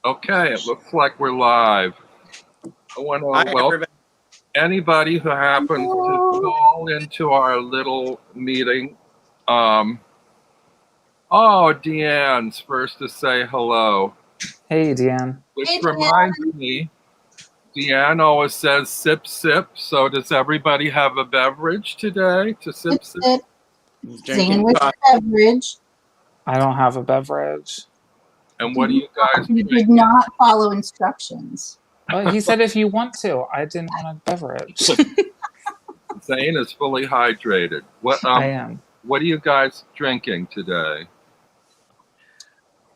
Okay, it looks like we're live. I want to welcome anybody who happens to call into our little meeting. Oh, Deanne's first to say hello. Hey, Deanne. Which Hey, reminds me, Deanne always says sip, sip. So does everybody have a beverage today to sip, sip? Zane, what's your beverage? I don't have a beverage. And what do you guys You drink? did not follow instructions. Well, he said if you want to. I didn't want a beverage. Zane is fully hydrated. I am. What are you guys drinking today?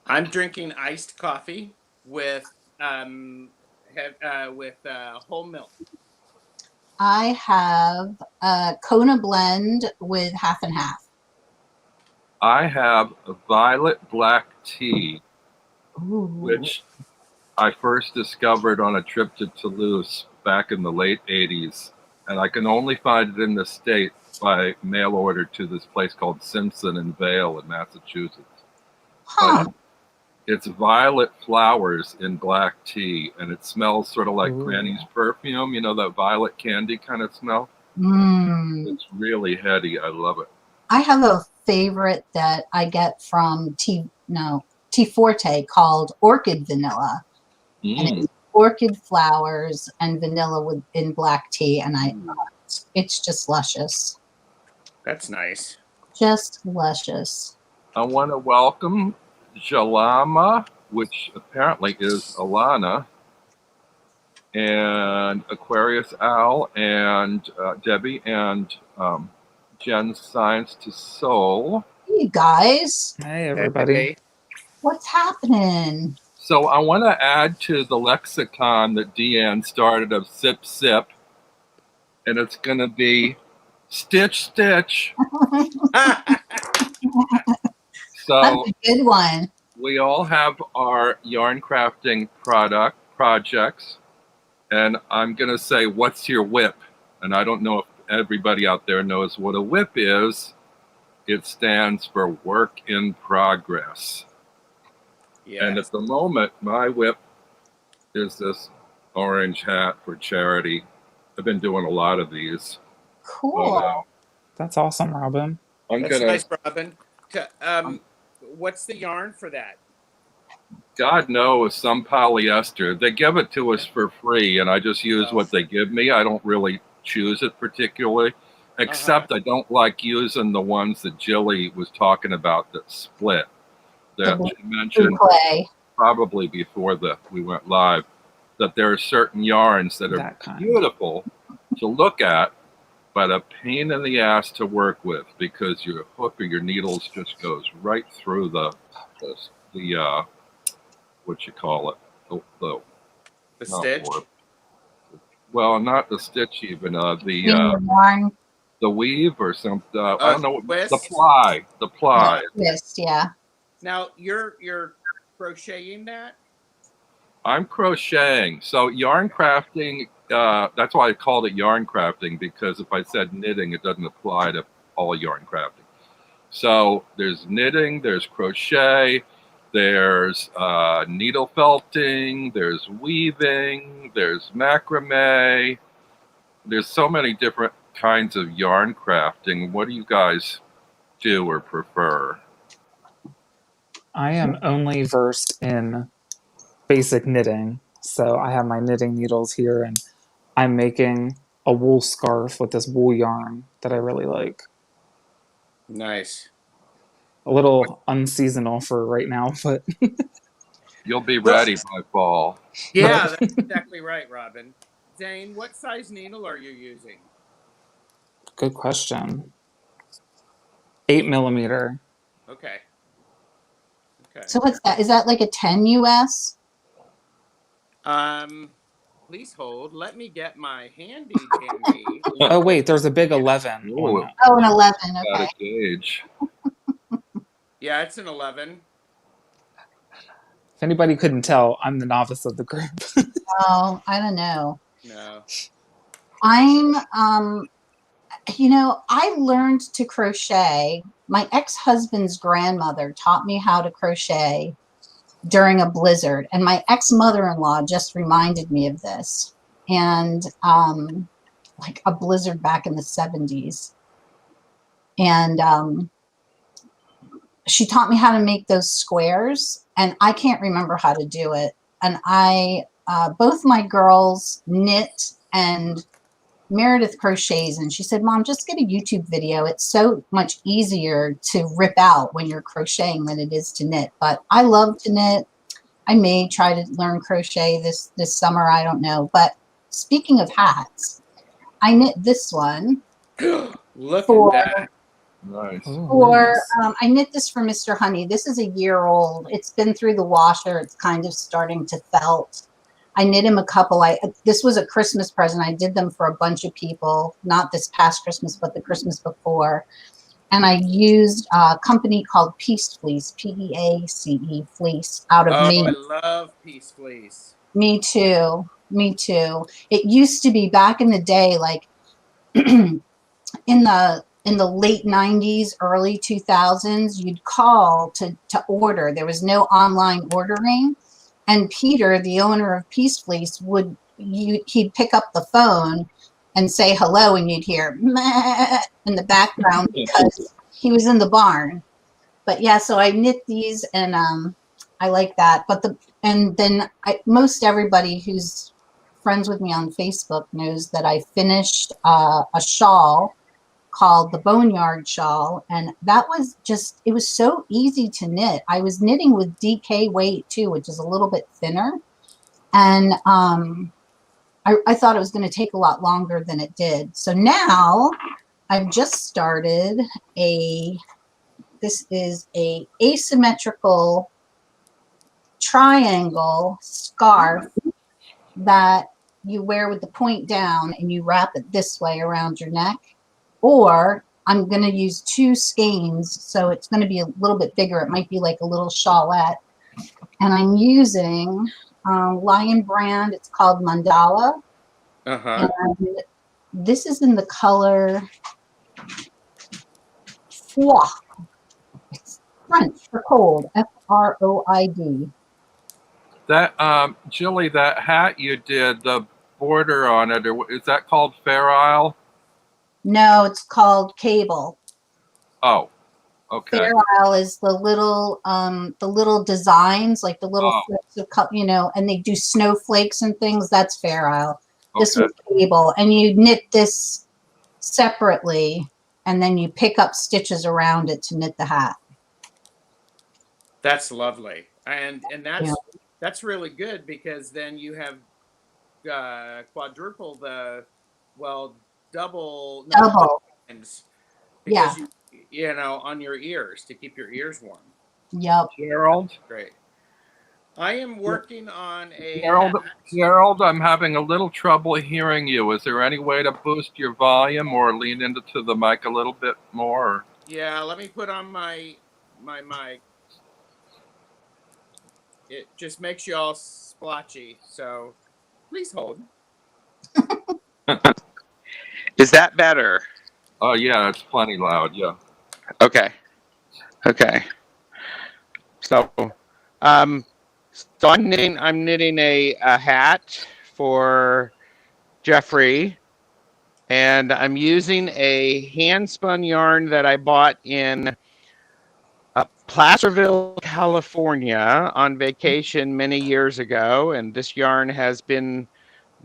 I'm drinking iced coffee with whole milk. I have a Kona blend with half and half. I have a violet black tea, which I first discovered on a trip to Toulouse back in the late 80s. And I can only find it in the States by mail order to this place called Simpson and Vale in Massachusetts. Huh. But it's violet flowers in black tea, and it smells sort of like Granny's perfume, you know, that violet candy kind of smell. It's really heady. I love it. I have a favorite that I get from T Forte called Orchid Vanilla. And it's orchid flowers and vanilla in black tea, and it's just luscious. That's nice. Just luscious. I want to welcome Jalama, which apparently is Alana, and Aquarius Al, and Debbie, and Jen's Science to Soul. Hey, guys. Hey, everybody. What's happening? So I want to add to the lexicon that Deanne started of sip, sip, and it's going to be stitch, stitch. So that's a good one. We all have our yarn crafting projects, and I'm going to say, what's your whip? And I don't know if everybody out there knows what a whip is. It stands for work in progress. Yes. And at the moment, my whip is this orange hat for charity. I've been doing a lot of these. Cool. That's awesome, Robin. Nice, Robin. What's the yarn for that? God knows, some polyester. They give it to us for free, and I just use what they give me. I don't really choose it particularly, except I don't like using the ones that Jillie was talking about that split. That she mentioned probably before we went live, that there are certain yarns that are beautiful to look at, but a pain in the ass to work with because your hook or your needles just goes right through the what you call it, the stitch. Well, not the stitch even. The weave or something. I don't know. The ply. The ply. Twist, yeah. Now you're crocheting that? I'm crocheting. So yarn crafting, that's why I called it yarn crafting, because if I said knitting, it doesn't apply to all yarn crafting. So there's knitting, there's crochet, there's needle felting, there's weaving, there's macrame. There's so many different kinds of yarn crafting. What do you guys do or prefer? I am only versed in basic knitting. So I have my knitting needles here, and I'm making a wool scarf with this wool yarn that I really like. Nice. A little unseasonal for right now, but you'll be ready by fall. Yeah, that's exactly right, Robin. Zane, what size needle are you using? Good question. 8 millimeter. Okay. So what's that? Is that like a 10 US? Please hold. Let me get my handy dandy. Oh wait, there's a big 11. Oh, an 11. Okay. Gauge. Yeah, it's an 11. If anybody couldn't tell, I'm the novice of the group. Oh, I don't know. No. I'm I learned to crochet. My ex-husband's grandmother taught me how to crochet during a blizzard. And my ex-mother-in-law just reminded me of this. And like a blizzard back in the 70s. And she taught me how to make those squares, and I can't remember how to do it. And both my girls knit, and Meredith crochets, and she said, Mom, just get a YouTube video. It's so much easier to rip out when you're crocheting than it is to knit. But I love to knit. I may try to learn crochet this summer. I don't know. But speaking of hats, I knit this one. Look for, at that. Nice. I knit this for Mr. Honey. This is a year old. It's been through the washer. It's kind of starting to felt. I knit him a couple. This was a Christmas present. I did them for a bunch of people, not this past Christmas, but the Christmas before. And I used a company called Peace Fleece, P-E-A-C-E Fleece, out of Maine. I love Peace Fleece. Me too. Me too. It used to be back in the day, like in the late 90s, early 2000s, you'd call to order. There was no online ordering. And Peter, the owner of Peace Fleece, he'd pick up the phone and say hello, and you'd hear meh in the background because he was in the barn. But yeah, so I knit these, and I like that. But most everybody who's friends with me on Facebook knows that I finished a shawl called the Boneyard Shawl, and that was it was so easy to knit. I was knitting with DK weight too, which is a little bit thinner, and I thought it was going to take a lot longer than it did. So now I've just started this is a asymmetrical triangle scarf that you wear with the point down, and you wrap it this way around your neck. Or I'm going to use 2 skeins, so it's going to be a little bit bigger. It might be like a little shawlette. And I'm using Lion brand. It's called Mandala. Uh-huh. And this is in the color Froid. It's French for cold, F-R-O-I-D. That Jillie, that hat you did, the border on it, is that called Fair Isle? No, it's called Cable. Oh, okay. Fair Isle is the little designs, like the little flips of, and they do snowflakes and things. That's Fair Isle. This was Cable, and you knit this separately, and then you pick up stitches around it to knit the hat. That's lovely, and that's really good, because then you have quadruple double. Because you on your ears, to keep your ears warm. Yep. Gerald? Great. I am working on a Gerald, I'm having a little trouble hearing you. Is there any way to boost your volume or lean into the mic a little bit more? Yeah, let me put on my mic. It just makes you all splotchy, so please hold. Is that better? Oh yeah, it's plenty loud. Yeah. Okay. So, I'm knitting a hat for Jeffrey, and I'm using a hand spun yarn that I bought in Placerville, California, on vacation many years ago, and this yarn has been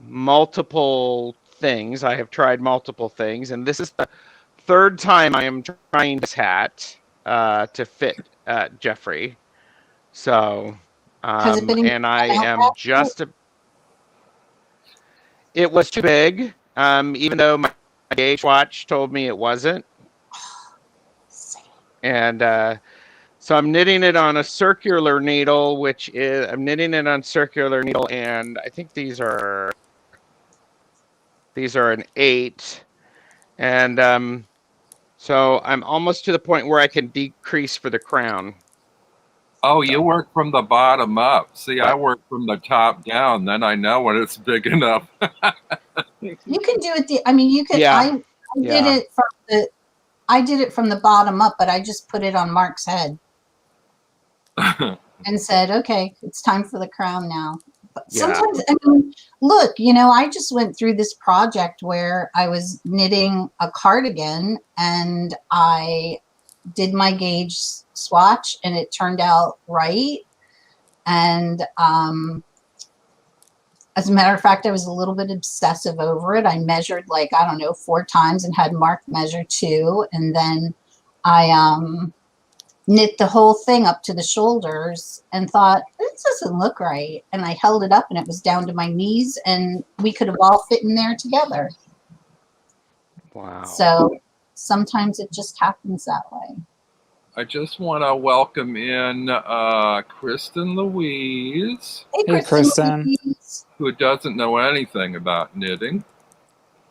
multiple things. I have tried multiple things, and this is the 3rd time I am trying this hat to fit Jeffrey. So, and I am it was too big, even though my gauge watch told me it wasn't. And so I'm knitting it on a circular needle, and I think these are an 8. And so I'm almost to the point where I can decrease for the crown. Oh, you work from the bottom up. See, I work from the top down. Then I know when it's big enough. You can do it. You can. Yeah. I did it from the bottom up, but I just put it on Mark's head. and said, okay, it's time for the crown now. But Yeah. sometimes, I mean, look, you know, I just went through this project where I was knitting a cardigan and I did my gauge swatch and it turned out right. And as a matter of fact, I was a little bit obsessive over it. I measured like, I don't know, 4 times and had Mark measure 2. And then I knit the whole thing up to the shoulders and thought, this doesn't look right. And I held it up and it was down to my knees and we could have all fit in there together. Wow. So sometimes it just happens that way. I just want to welcome in Kristen Louise, Hey, Kristen. Louise. who doesn't know anything about knitting.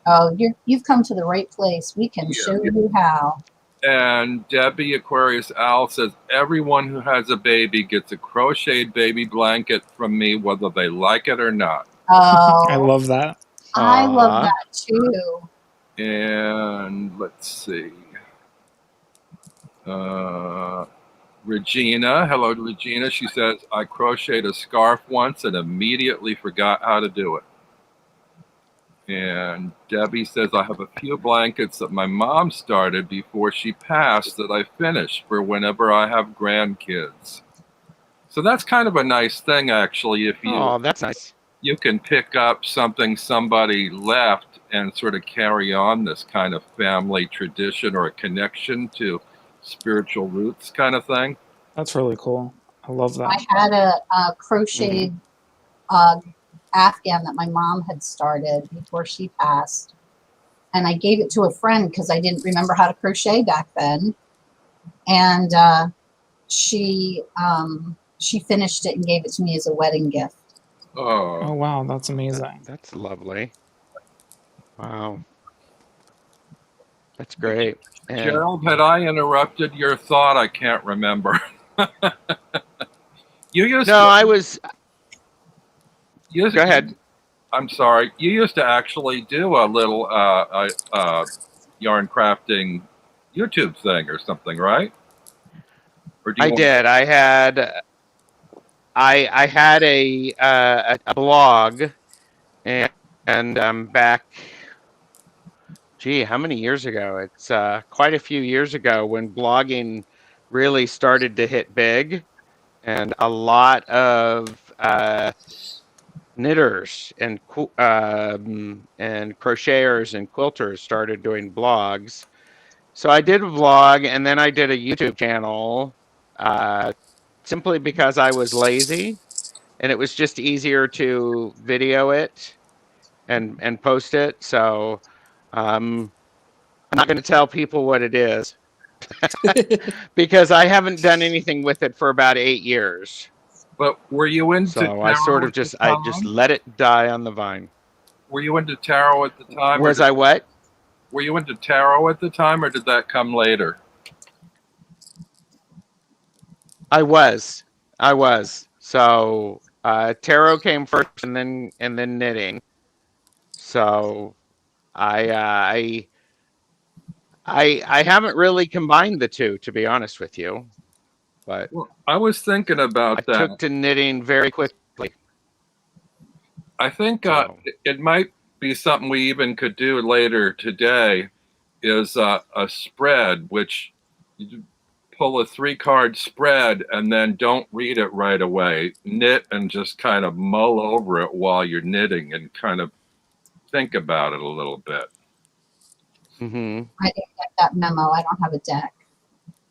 Oh, you've come to the right place. We can show you how. And Debbie Aquarius Al says, everyone who has a baby gets a crocheted baby blanket from me, whether they like it or not. Oh, I love that. I love Aw. that too. And let's see. Regina, hello to Regina. She says, I crocheted a scarf once and immediately forgot how to do it. And Debbie says, I have a few blankets that my mom started before she passed that I finished for whenever I have grandkids. So that's kind of a nice thing, actually, if Oh, that's nice. you can pick up something somebody left and sort of carry on this kind of family tradition or a connection to spiritual roots kind of thing. That's really cool. I love that. I had a crocheted Afghan that my mom had started before she passed. And I gave it to a friend because I didn't remember how to crochet back then. And she finished it and gave it to me as a wedding gift. Oh, wow. That's amazing. That's lovely. Wow. That's great. And Gerald, had I interrupted your thought? I can't remember. You used no, to, I was. you, Go ahead. I'm sorry. You used to actually do a little yarn crafting YouTube thing or something, right? Or do you I want- did. I had a blog, and back. Gee, how many years ago? It's quite a few years ago when blogging really started to hit big, and a lot of knitters and crocheters and quilters started doing blogs. So I did a blog, and then I did a YouTube channel, simply because I was lazy, and it was just easier to video it and post it. So I'm not going to tell people what it is because I haven't done anything with it for about 8 years. But were you into So I sort of tarot at just the I just time? let it die on the vine. Were you into tarot at the time? Was I what? Were you into tarot at the time, or did that come later? I was. So tarot came first, and then knitting. So I haven't really combined the two, to be honest with you. But Well, I was thinking about I that. took to knitting very quickly. I think So. it might be something we even could do later today. Is a spread, which you pull a 3-card spread and then don't read it right away. Knit and just kind of mull over it while you're knitting and kind of think about it a little bit. Mm-hmm. I didn't get that memo. I don't have a deck.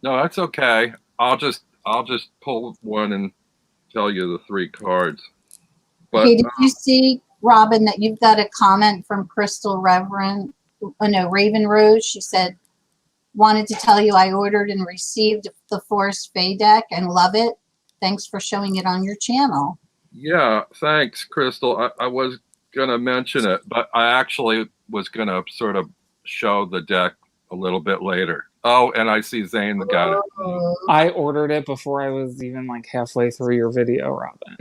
No, that's okay. I'll just pull one and tell you the 3 cards. But Hey, did you see, Robin, that you've got a comment from Crystal Raven Rose? She said, wanted to tell you I ordered and received the Forest Fae deck and love it. Thanks for showing it on your channel. yeah, thanks, Crystal. I was going to mention it, but I actually was going to sort of show the deck a little bit later. Oh, and I see Zane got it. Oh, I ordered it before I was even like halfway through your video, Robin.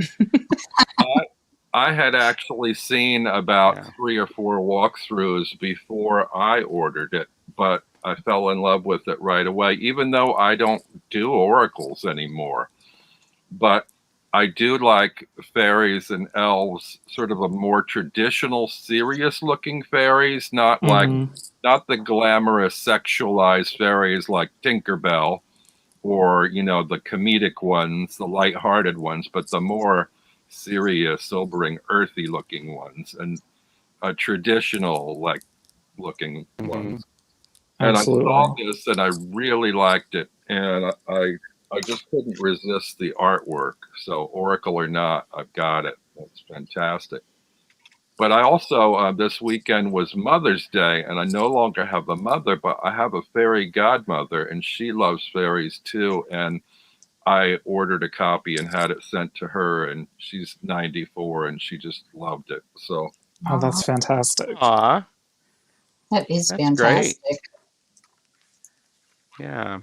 I had actually seen about Yeah. 3 or 4 walkthroughs before I ordered it, but I fell in love with it right away, even though I don't do oracles anymore. but I do like fairies and elves, sort of a more traditional, serious-looking fairies, not the glamorous, sexualized fairies like Tinkerbell, or the comedic ones, the light-hearted ones, but the more serious, sobering, earthy-looking ones, and traditional, looking ones. And I saw this, and I really liked it, and I just couldn't resist the artwork. So Oracle or not, I've got it. It's fantastic. But I also, this weekend was Mother's Day, and I no longer have a mother, but I have a fairy godmother, and she loves fairies too. And I ordered a copy and had it sent to her, and she's 94, and she just loved it. So, Oh, that's fantastic. Aw, That is that's fantastic. great. Yeah.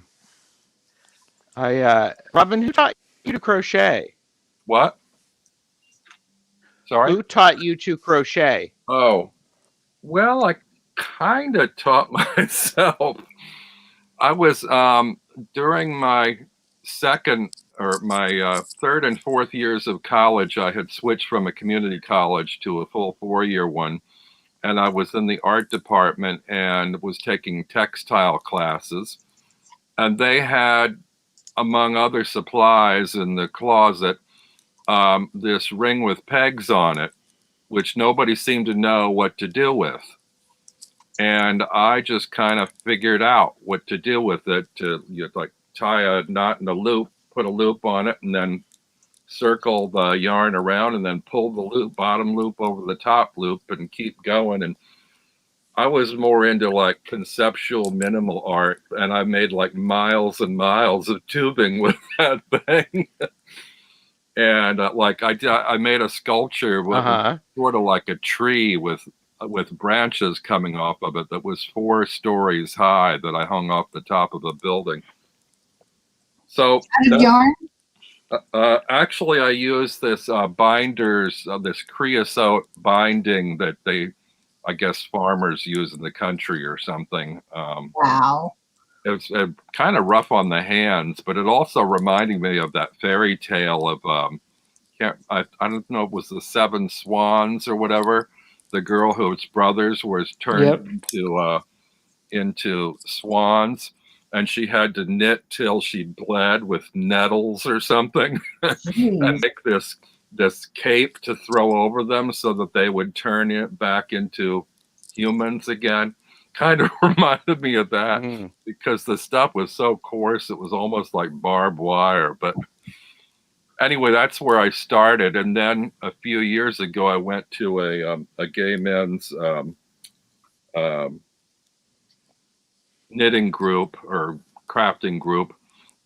Robin, who taught you to crochet? what? Sorry? Who taught you to crochet? Oh, well, I kind of taught myself. I was during my third and fourth years of college, I had switched from a community college to a full 4-year one, and I was in the art department and was taking textile classes, and they had, among other supplies in the closet, this ring with pegs on it, which nobody seemed to know what to do with. And I just kind of figured out what to do with it, to tie a knot in a loop, put a loop on it, and then circle the yarn around, and then pull the bottom loop over the top loop and keep going. And I was more into conceptual minimal art, and I made miles and miles of tubing with that thing. And I made a sculpture with sort of like a tree with branches coming off of it that was 4 stories high that I hung off the top of a building. So Out of yarn? actually, I used this binders, this creosote binding that I guess farmers use in the country or something. Wow. It was kind of rough on the hands, but it also reminded me of that fairy tale of I don't know, it was the 7 Swans or whatever. The girl whose brothers was turned into swans, and she had to knit till she bled with nettles or something, and make this cape to throw over them so that they would turn it back into humans again. Kind of reminded me of that because the stuff was so coarse it was almost like barbed wire. But anyway, that's where I started, and then a few years ago I went to a gay men's knitting group or crafting group,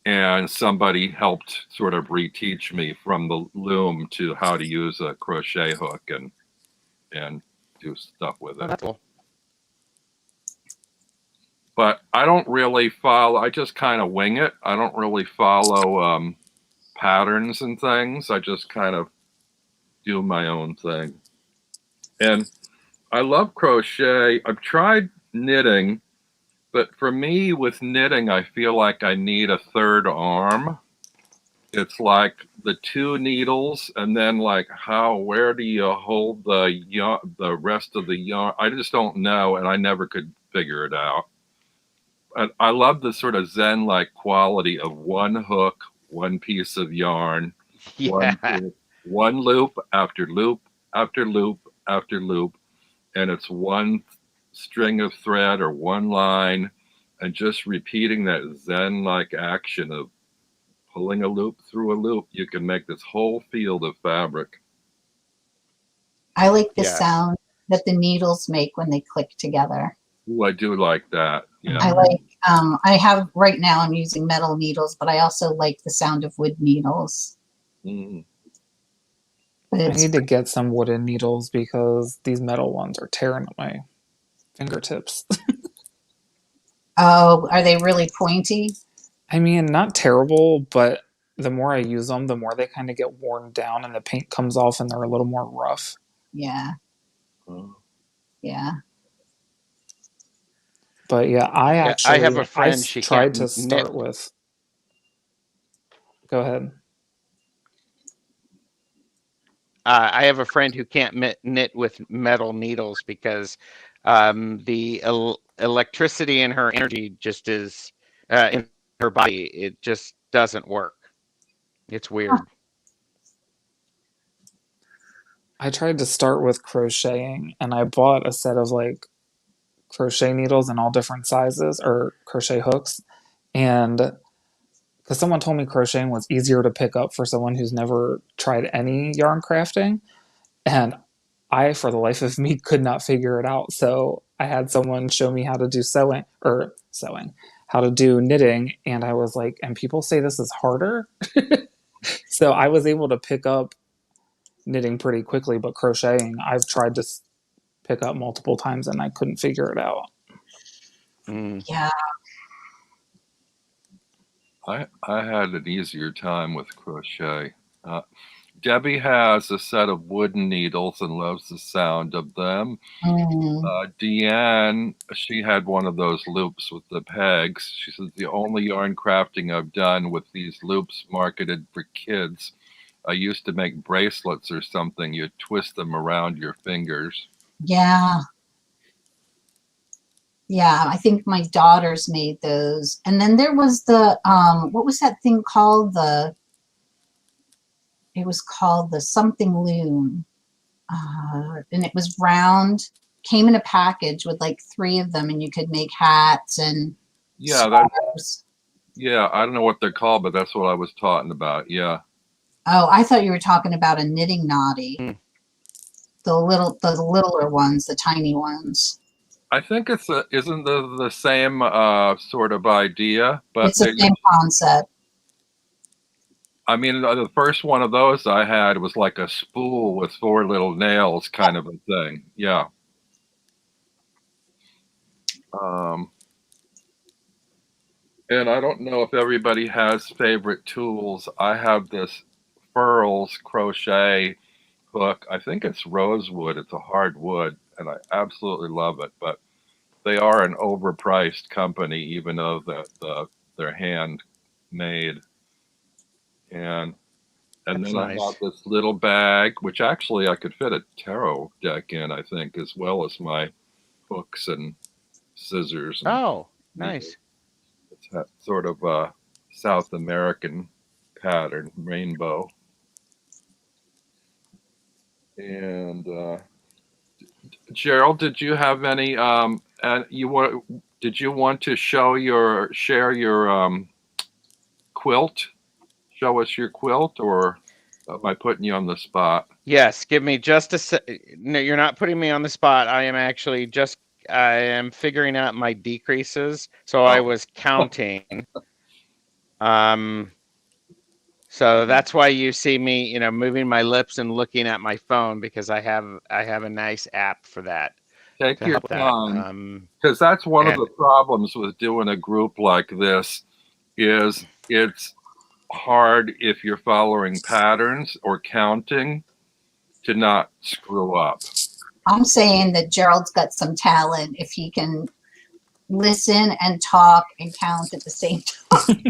and somebody helped sort of reteach me from the loom to how to use a crochet hook and do stuff with it. That's cool. But I don't really follow, I just kind of wing it. I don't really follow patterns and things. I just kind of do my own thing. And I love crochet. I've tried knitting, but for me with knitting, I feel like I need a third arm. It's like the 2 needles, and then where do you hold the rest of the yarn? I just don't know, and I never could figure it out. And I love the sort of Zen-like quality of one hook, one piece of yarn, one loop after loop after loop after loop, and it's one string of thread or one line, and just repeating that Zen-like action of pulling a loop through a loop. You can make this whole field of fabric. I like the sound that the needles make when they click together. Ooh, I do like that. Yeah. I like, I have, right now I'm using metal needles, but I also like the sound of wood needles. I need to get some wooden needles because these metal ones are tearing at my fingertips. Oh, are they really pointy? I mean, not terrible, but the more I use them, the more they kind of get worn down and the paint comes off and they're a little more rough. Yeah. Yeah. But yeah, I have a friend. She tried to can't start knit. with. Go ahead. I have a friend who can't knit with metal needles because the electricity in her energy just is in her body. It just doesn't work. It's weird. I tried to start with crocheting, and I bought a set of like crochet needles in all different sizes or crochet hooks, and because someone told me crocheting was easier to pick up for someone who's never tried any yarn crafting, and I, for the life of me, could not figure it out. So I had someone show me how to do sewing, how to do knitting, and I was like, and people say this is harder. So I was able to pick up knitting pretty quickly, but crocheting, I've tried to pick up multiple times and I couldn't figure it out. Yeah. I had an easier time with crochet. Debbie has a set of wooden needles and loves the sound of them. Deanne, she had one of those loops with the pegs. She says, the only yarn crafting I've done with these loops marketed for kids. I used to make bracelets or something. You twist them around your fingers. Yeah. Yeah, I think my daughters made those. And then there was the what was that thing called? It was called the something loom. And it was round, came in a package with like 3 of them, and you could make hats and scarves. Yeah, I don't know what they're called, but that's what I was talking about. Yeah. Oh, I thought you were talking about a knitting naughty. The littler ones, the tiny ones. I think it's isn't the same sort of idea, but it's the same concept. I mean, the first one of those I had was like a spool with 4 little nails, kind of a thing. Yeah. And I don't know if everybody has favorite tools. I have this Furls crochet hook. I think it's rosewood. It's a hard wood, and I absolutely love it. But they are an overpriced company, even though they're handmade. And then nice. I have this little bag, which actually I could fit a tarot deck in, I think, as well as my hooks and scissors. Oh, nice. It's that sort of a South American pattern, rainbow. And Gerald, did you have any? Did you want to share your quilt? Show us your quilt, or am I putting you on the spot? Yes, give me just a sec. No, you're not putting me on the spot. I am figuring out my decreases. So I was counting. So that's why you see me, moving my lips and looking at my phone, because I have a nice app for that. Take your time, because that's one of the problems with doing a group like this is it's hard if you're following patterns or counting to not screw up. I'm saying that Gerald's got some talent if he can listen and talk and count at the same time.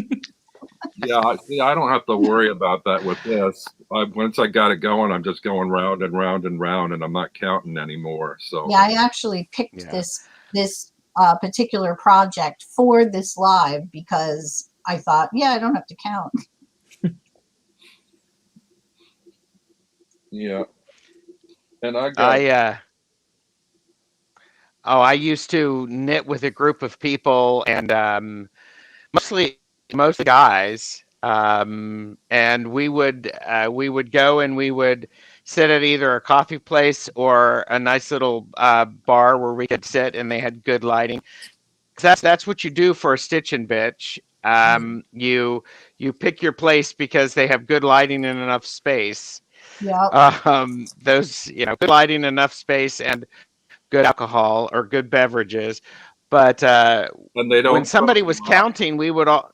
Yeah, see, I don't have to worry about that with this. Once I got it going, I'm just going round and round and round, and I'm not counting anymore. So yeah, I actually picked this particular project for this live because I thought, yeah, I don't have to count. Yeah. And I used to knit with a group of people, and most guys, and we would go and we would sit at either a coffee place or a nice little bar where we could sit, and they had good lighting. That's what you do for a stitch and bitch. You pick your place because they have good lighting and enough space. Yeah. Those, good lighting, enough space, and good alcohol or good beverages. But when somebody was counting, we would all,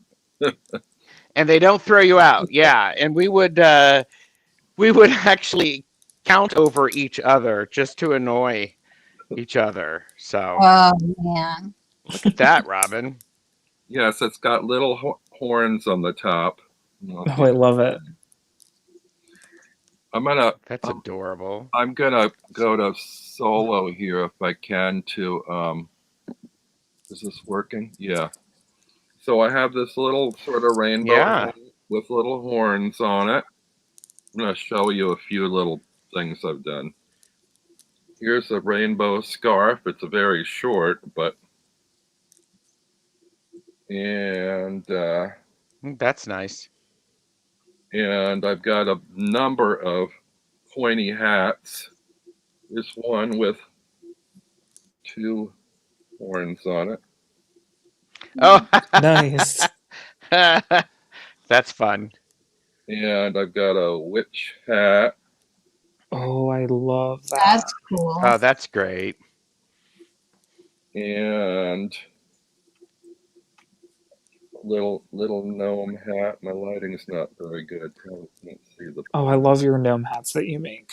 and they don't throw you out. Yeah, and we would actually count over each other just to annoy each other. So, oh man, look at that, Robin. Yes, it's got little horns on the top. Oh, I love it. That's adorable. I'm gonna go to solo here if I can to is this working? Yeah. So I have this little sort of rainbow Yeah. with little horns on it. I'm gonna show you a few little things I've done. Here's a rainbow scarf. It's a very short, but and That's nice. and I've got a number of pointy hats. This one with 2 horns on it. Oh, Nice. that's fun. And I've got a witch hat. Oh, I love that. That's cool. Oh, that's great. And little gnome hat. My lighting's not very good. Probably can't see the. Oh, I love your gnome hats that you make.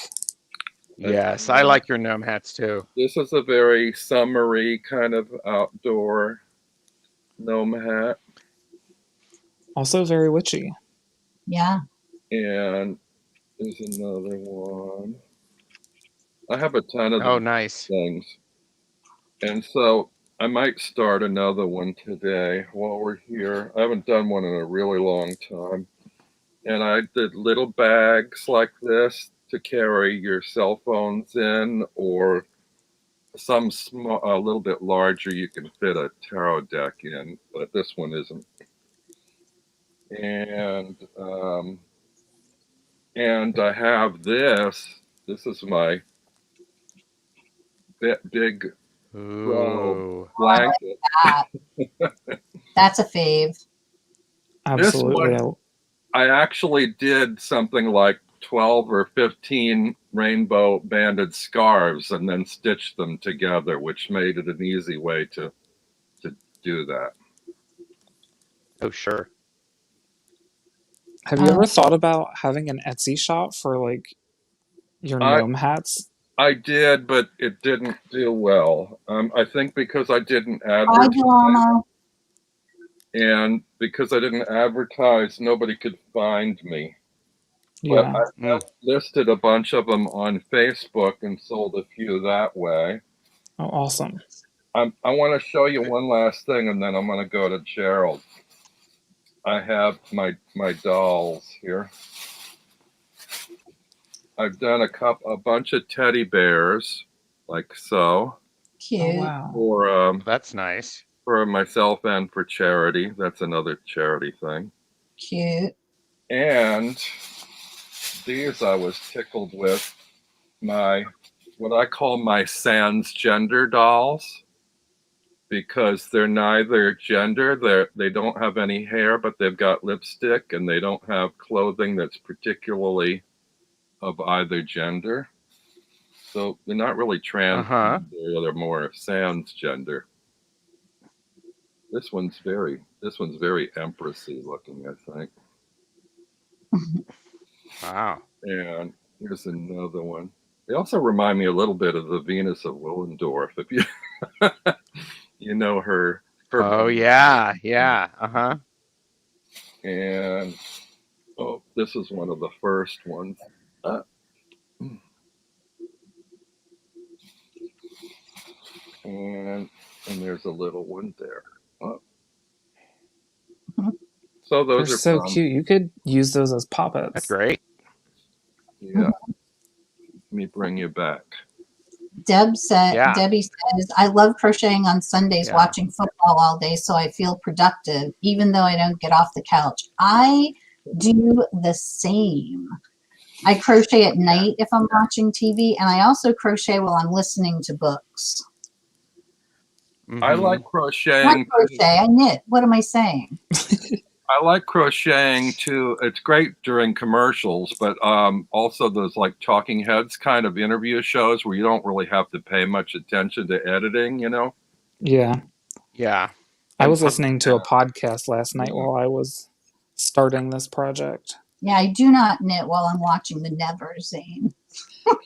Yes, I like your gnome hats too. This is a very summery kind of outdoor gnome hat. Also very witchy. Yeah. And there's another one. I have a ton of Oh, these nice. things. And so I might start another one today while we're here. I haven't done one in a really long time. And I did little bags like this to carry your cell phones in, or some small, a little bit larger, you can fit a tarot deck in, but this one isn't. And I have this. This is my big Ooh. blanket. That's a fave. Absolutely. This one, I actually did something like 12 or 15 rainbow banded scarves and then stitched them together, which made it an easy way to do that. Oh, sure. Have you ever thought about having an Etsy shop for like your gnome hats? I did, but it didn't do well. I think because I didn't Hi, advertise, Drama. and because I didn't advertise, nobody could find me. Yeah. But I have listed a bunch of them on Facebook and sold a few that way. Oh, awesome. I want to show you one last thing, and then I'm going to go to Gerald. I have my dolls here. I've done a bunch of teddy bears, like so. Cute. Oh, wow. For That's nice. for myself and for charity. That's another charity thing. Cute. And these I was tickled with what I call my sans gender dolls, because they're neither gender. They don't have any hair, but they've got lipstick, and they don't have clothing that's particularly of either gender. So they're not really trans. They're more sans gender. This one's very empressy looking, I think. Wow. And here's another one. They also remind me a little bit of the Venus of Willendorf, if you you know her. Oh, yeah. Yeah. Uh-huh. And this is one of the first ones. And there's a little one there. So those They're are so cute. You could use those as pop-ups. That's great. Yeah. Let me bring you back. Debbie says, I love crocheting on Sundays, watching football all day, so I feel productive, even though I don't get off the couch. I do the same. I crochet at night if I'm watching TV, and I also crochet while I'm listening to books. I like crocheting. Not crochet, I knit. What am I saying? I like crocheting too. It's great during commercials, but also those like talking heads kind of interview shows where you don't really have to pay much attention to editing, you know? Yeah. Yeah. I was listening to a podcast last night while I was starting this project. Yeah, I do not knit while I'm watching The Nevers, Zane.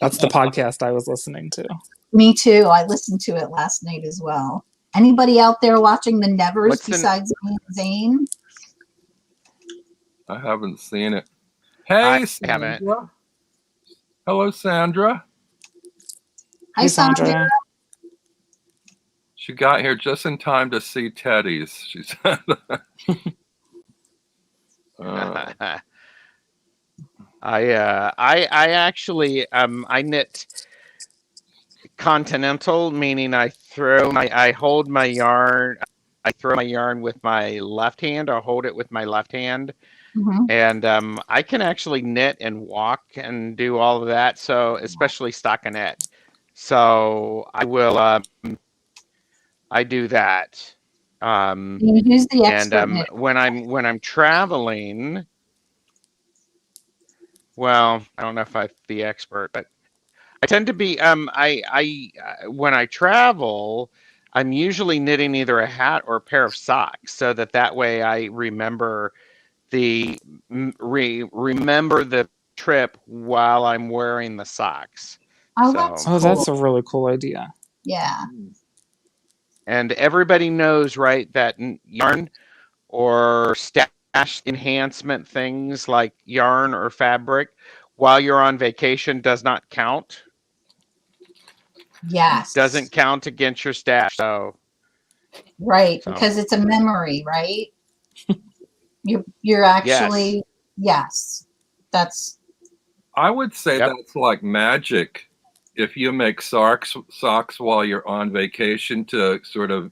That's the podcast I was listening to. Me too. I listened to it last night as well. Anybody out there watching The Nevers besides Zane? I haven't seen it. Hey, I haven't. Hello, Sandra. Hi, Sandra. Sandra. She got here just in time to see Teddy's. She said. I actually I knit continental, meaning I hold my yarn, I throw my yarn with my left hand, or hold it with my left hand, Mhm. and I can actually knit and walk and do all of that. So especially stockinette. So I will I do that. Who's the expert And knitter? when I'm traveling, well, I don't know if I'm the expert, but I tend to be when I travel, I'm usually knitting either a hat or a pair of socks, so that way I remember remember the trip while I'm wearing the socks. Oh, So, that's Oh, cool. that's a really cool idea. Yeah. and everybody knows, right, that yarn or stash enhancement things like yarn or fabric while you're on vacation does not count. Yes. Doesn't count against your stash. Right, So because it's a memory, right? You're yes. actually, yes. That's I would say Yep. that's like magic. If you make socks while you're on vacation to sort of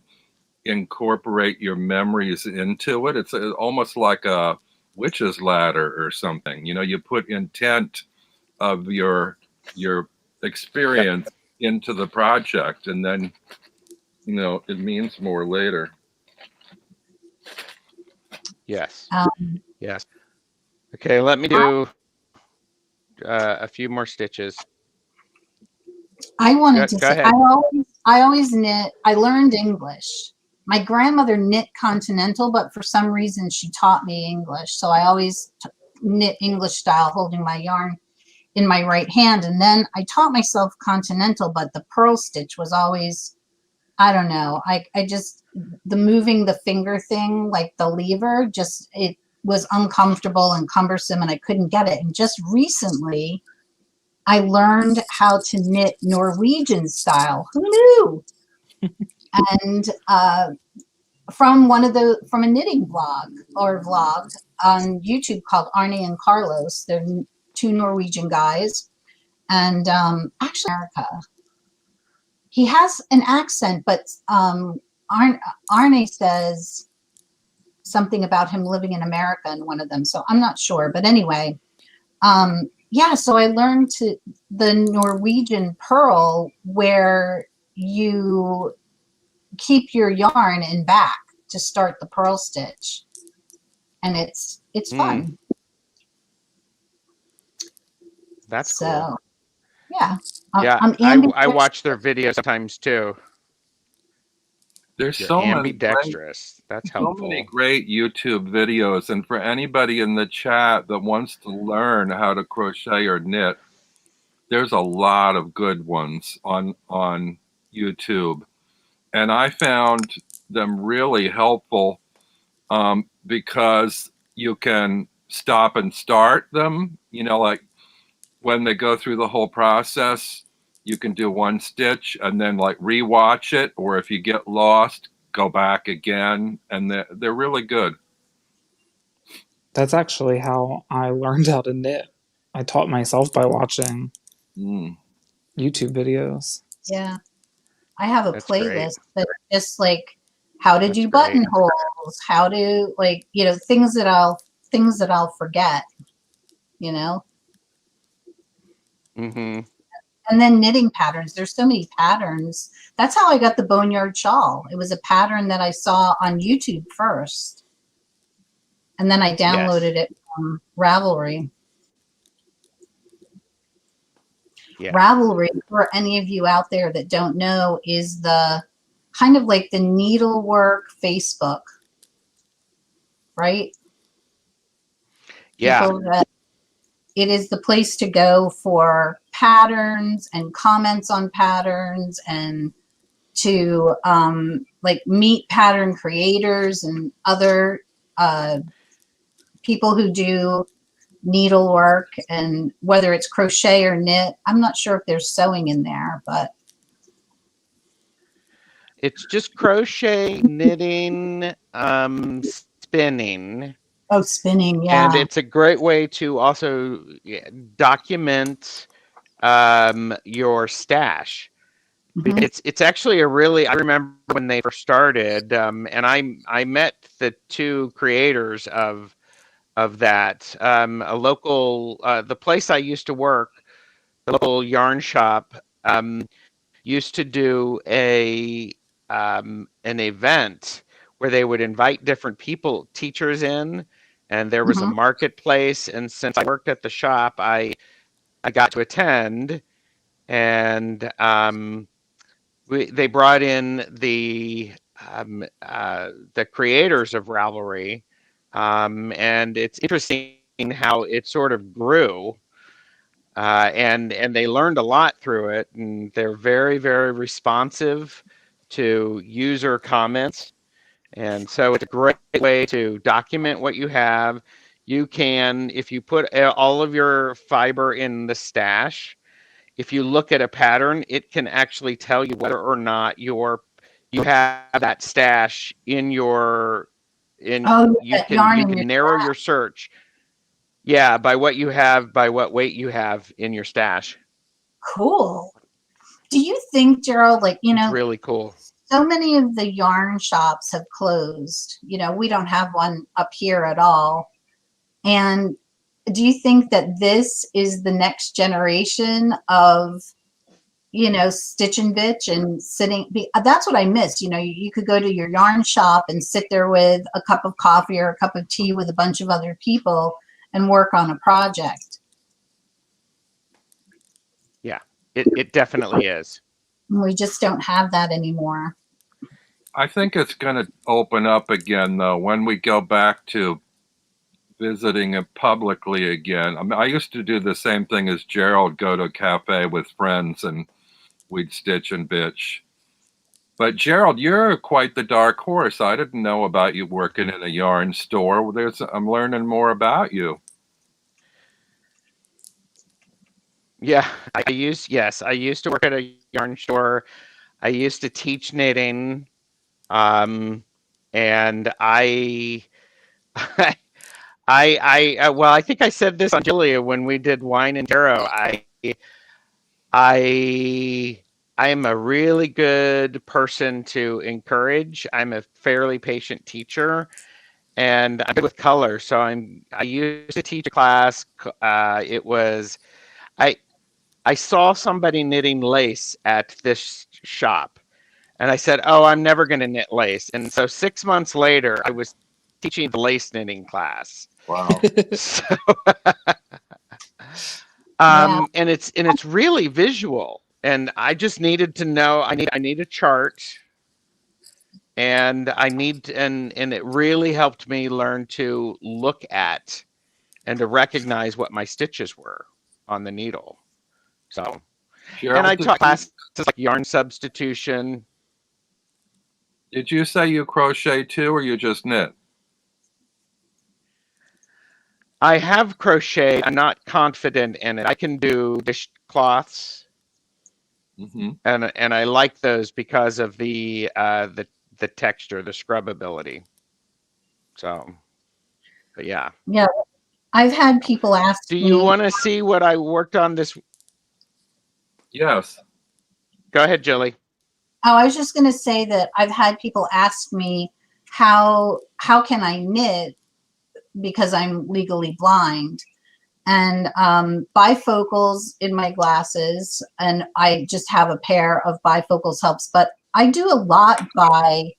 incorporate your memories into it, it's almost like a witch's ladder or something. You know, you put intent of your experience into the project, and then it means more later. Yes. um, Yes. Okay, let me do a few more stitches. I wanted to Go say ahead. I always knit. I learned English. My grandmother knit continental, but for some reason she taught me English. So I always knit English style, holding my yarn in my right hand. And then I taught myself continental, but the purl stitch was always, I don't know. I just, the moving the finger thing, like the lever, just, it was uncomfortable and cumbersome and I couldn't get it. And just recently, I learned how to knit Norwegian style. Who knew? And from a knitting blog or vlog on YouTube called Arne and Carlos. They're two Norwegian guys, and actually America. He has an accent, but Arne says something about him living in America in one of them. So I'm not sure, but anyway. Yeah, so I learned the Norwegian purl where you keep your yarn in back to start the purl stitch, and it's fun. That's So cool. yeah, Yeah, I'm I watch their videos sometimes too. There's You're so ambidextrous. That's helpful. many great YouTube videos, and for anybody in the chat that wants to learn how to crochet or knit, there's a lot of good ones on YouTube, and I found them really helpful because you can stop and start them. Like when they go through the whole process, you can do one stitch and then like rewatch it, or if you get lost, go back again, and they're really good. That's actually how I learned how to knit. I taught myself by watching YouTube videos. Yeah, I have a That's great. playlist that's just like how to do buttonholes, how to things that I'll forget, you know. Mm-hmm. And then knitting patterns. There's so many patterns. That's how I got the boneyard shawl. It was a pattern that I saw on YouTube first, and then I downloaded it from Ravelry. Yeah. Ravelry, for any of you out there that don't know, is the kind of like the needlework Facebook, right? Yeah. It is the place to go for patterns and comments on patterns, and to like meet pattern creators and other people who do needlework, and whether it's crochet or knit. I'm not sure if there's sewing in there, but It's just crochet, knitting, spinning. oh, spinning, And yeah. it's a great way to also document your stash. Mhm. It's actually a really, I remember when they first started, and I met the two creators of that. A local, the place I used to work, the local yarn shop, used to do an event where they would invite different people, teachers in, and there was a Mhm. marketplace. And since I worked at the shop, I got to attend, and they brought in the creators of Ravelry, and it's interesting how it sort of grew, and they learned a lot through it, and they're very, very responsive to user comments, and so it's a great way to document what you have. You can, if you put all of your fiber in the stash, if you look at a pattern, it can actually tell you whether or not you have that stash in your Oh, you that yarn you in your can narrow your search, yeah, by what you have, by what weight you have in your stash. cool. Do you think, Gerald, like, It's really cool. so many of the yarn shops have closed. We don't have one up here at all. And do you think that this is the next generation of, stitch and bitch and sitting? That's what I miss. You could go to your yarn shop and sit there with a cup of coffee or a cup of tea with a bunch of other people and work on a project. Yeah, it definitely is. And we just don't have that anymore. I think it's going to open up again, though, when we go back to visiting it publicly again. I mean, I used to do the same thing as Gerald, go to a cafe with friends and we'd stitch and bitch. But Gerald, you're quite the dark horse. I didn't know about you working in a yarn store. I'm learning more about you. Yeah, I used to work at a yarn store. I used to teach knitting, and I well, I think I said this on Jillie when we did wine and tarot. I am a really good person to encourage. I'm a fairly patient teacher, and I'm good with color. So I used to teach a class. It was I saw somebody knitting lace at this shop, and I said, "Oh, I'm never going to knit lace." And so 6 months later, I was teaching the lace knitting class. Wow. So, Yeah. and it's really visual, and I just needed to know. I need a chart, and and it really helped me learn to look at and to recognize what my stitches were on the needle. So, and I Gerald, taught classes like yarn substitution. did you say you crochet too, or you just knit? I have crochet. I'm not confident in it. I can do dishcloths, Mm-hmm. and I like those because of the texture, the scrubbability. So, but yeah. Yeah. I've had people ask Do you me, want to see what I worked on this? Yes. Go ahead, Jillie. oh, I was just going to say that I've had people ask me how can I knit because I'm legally blind, and bifocals in my glasses, and I just have a pair of bifocals helps, but I do a lot by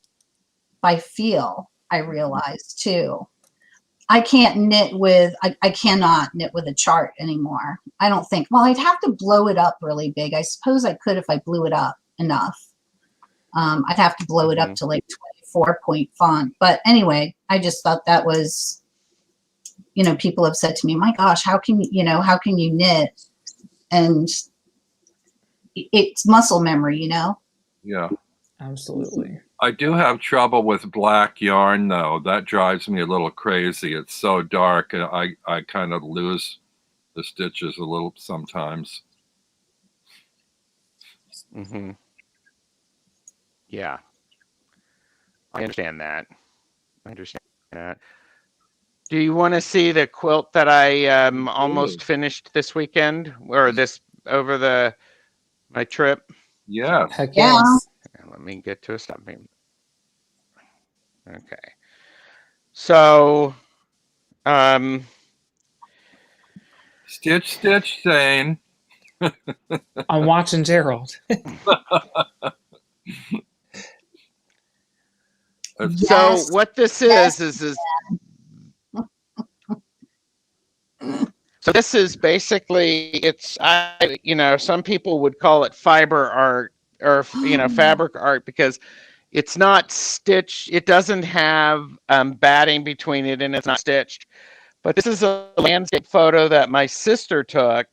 feel. I realize too. I can't knit with, I cannot knit with a chart anymore. I don't think, well, I'd have to blow it up really big. I suppose I could if I blew it up enough. I'd have to blow it up to like 24-point font. But anyway, I just thought that was, people have said to me, my gosh, how can you knit? And it's muscle memory, Yeah. Absolutely. I do have trouble with black yarn, though. That drives me a little crazy. It's so dark, and I kind of lose the stitches a little sometimes. Mm-hmm. Yeah, I understand that. Do you want to see the quilt that I almost finished this weekend, or this over my trip? Yes. Heck Yeah. yes. Let me get to a stopping. Okay. So, Stitch, stitch, Zane. I'm watching Gerald. so Yes. what this Yes. is so this is basically, it's, some people would call it fiber art, or fabric art, because it's not stitched. It doesn't have batting between it, and it's not stitched. But this is a landscape photo that my sister took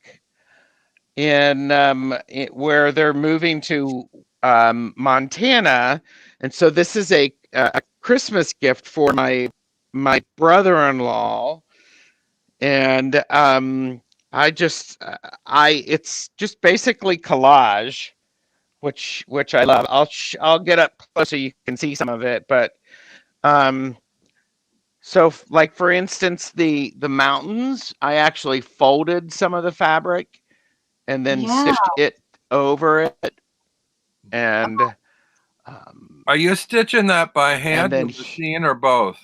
in where they're moving to Montana, and so this is a Christmas gift for my brother-in-law, and it's just basically collage, which I love. I'll get up close so you can see some of it, but so like for instance, the mountains, I actually folded some of the fabric and then stitched it over it, and Are you stitching that by hand, then or machine, or both?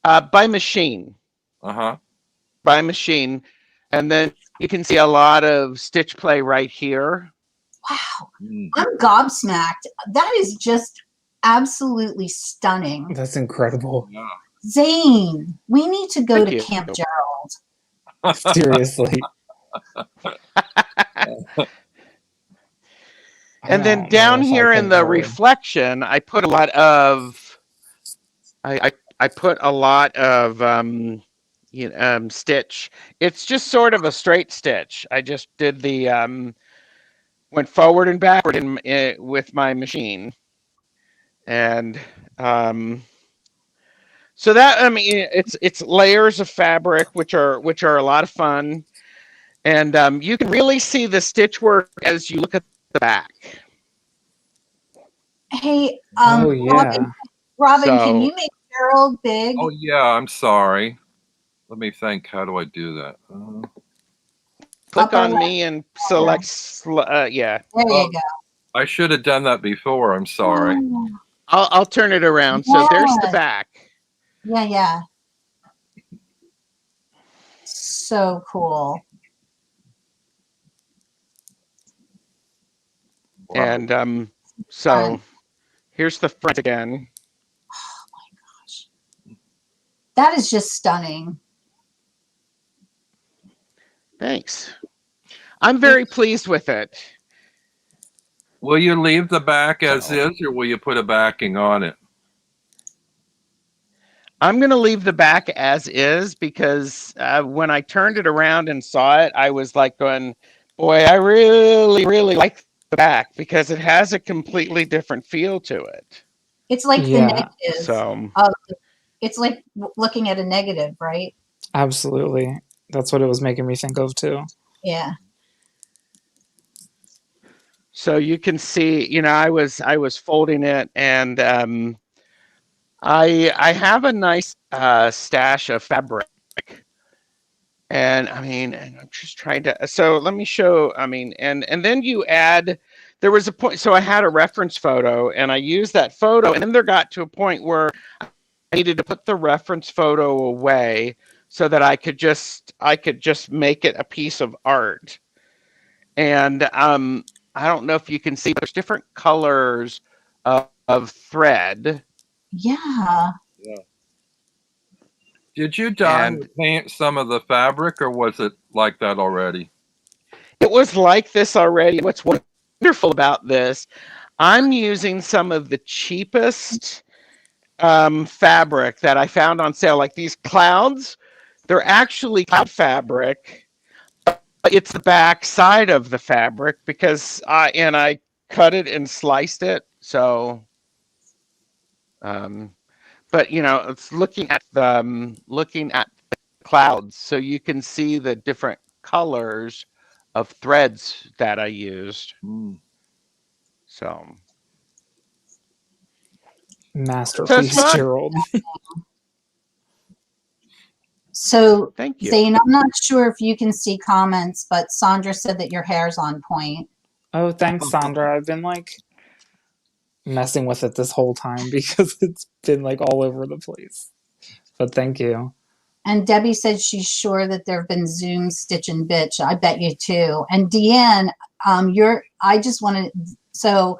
by machine. Uh-huh. By machine, and then you can see a lot of stitch play right here. Wow. I'm gobsmacked. That is just absolutely stunning. That's incredible. Yeah. Zane, we need to go Thank to you. Camp Gerald. Seriously. And then down here in the reflection, I put a lot of I put a lot of stitch. It's just sort of a straight stitch. I just did the went forward and backward with my machine, and so that, I mean, it's layers of fabric, which are a lot of fun, and you can really see the stitch work as you look at the back. Hey, Oh yeah. Robin, can you make Gerald big? Oh, yeah, I'm sorry. Let me think. How do I do that? Click on me and select, yeah. There you go. I should have done that before. I'm sorry. Oh, I'll turn it around. So there's the back. yeah. So cool. Wow. And so here's the front again. Oh my gosh. That is just stunning. Thanks. I'm very pleased with it. Will you leave the back as is, or will you put a backing on it? I'm going to leave the back as is, because when I turned it around and saw it, I was like going, boy, I really, really like the back, because it has a completely different feel to it. It's like the negative. So it's like looking at a negative, right? Absolutely. That's what it was making me think of too. Yeah. So you can see, I was folding it, and I have a nice stash of fabric, and I mean, and I'm just trying to. So let me show. I mean, and then you add. There was a point. So I had a reference photo, and I used that photo, and then there got to a point where I needed to put the reference photo away so that I could just make it a piece of art. And I don't know if you can see, but there's different colors of thread. Yeah. Did you dye or paint some of the fabric, or was it like that already? It was like this already. What's wonderful about this, I'm using some of the cheapest fabric that I found on sale, like these clouds. They're actually cloud fabric. It's the back side of the fabric, because I cut it and sliced it So, but you know, it's looking at the clouds, so you can see the different colors of threads that I used. So Masterpiece, fun. Gerald. So, Thank you. Zane, I'm not sure if you can see comments, but Sandra said that your hair's on point. Oh, thanks, Sandra. I've been like messing with it this whole time because it's been like all over the place. But thank you. And Debbie said she's sure that there have been Zoom stitch and bitch. I bet you too. And Deanne, I just wanted, so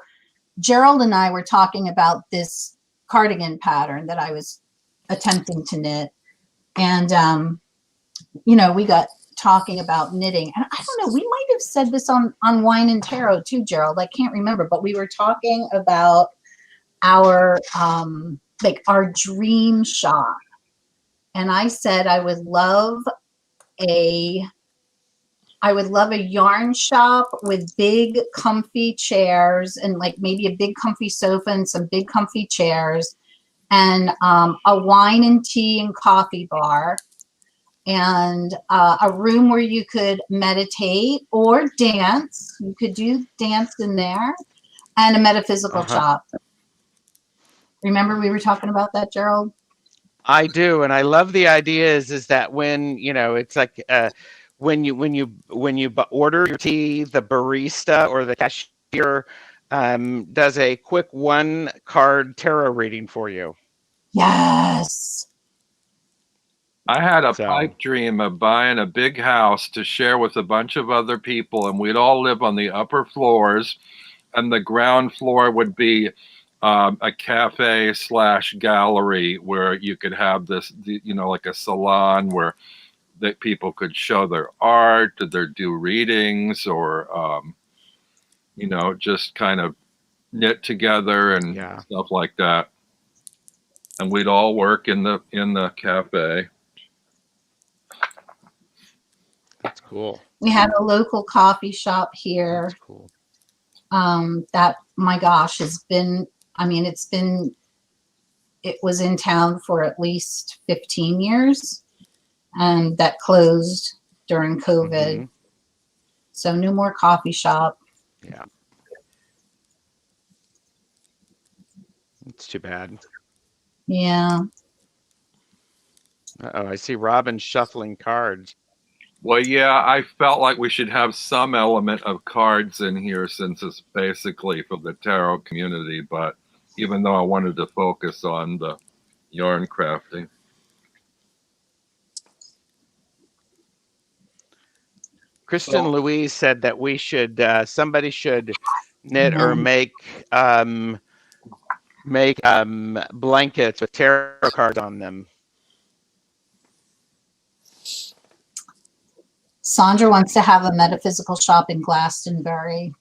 Gerald and I were talking about this cardigan pattern that I was attempting to knit. And, you know, we got talking about knitting. And I don't know, we might have said this on Wine and Tarot too, Gerald. I can't remember, but we were talking about our, like our dream shop. And I said I would love a yarn shop with big comfy chairs and like maybe a big comfy sofa and some big comfy chairs and a wine and tea and coffee bar and a room where you could meditate or dance. You could do dance in there and a metaphysical shop. Remember we were talking about that, Gerald? I do, and I love the idea is that when, you know, it's like when you order your tea, the barista or the cashier does a quick 1-card tarot reading for you. Yes. I had a pipe dream of buying a big house to share with a bunch of other people, and we'd all live on the upper floors, and the ground floor would be a cafe / gallery where you could have this, you know, like a salon where that people could show their art, or do readings, or you know, just kind of knit together and stuff like that. And we'd all work in the cafe. That's cool. We had a local coffee shop here. That's cool. That, my gosh, has been, I mean, it was in town for at least 15 years and that closed during COVID. So no more coffee shop. Yeah. It's too bad. Yeah. Uh-oh, I see Robin shuffling cards. Well, yeah, I felt like we should have some element of cards in here since it's basically for the tarot community, but even though I wanted to focus on the yarn crafting. Kristen Louise said that we should, somebody should knit or make blankets with tarot cards on them. Sandra wants to have a metaphysical shop in Glastonbury.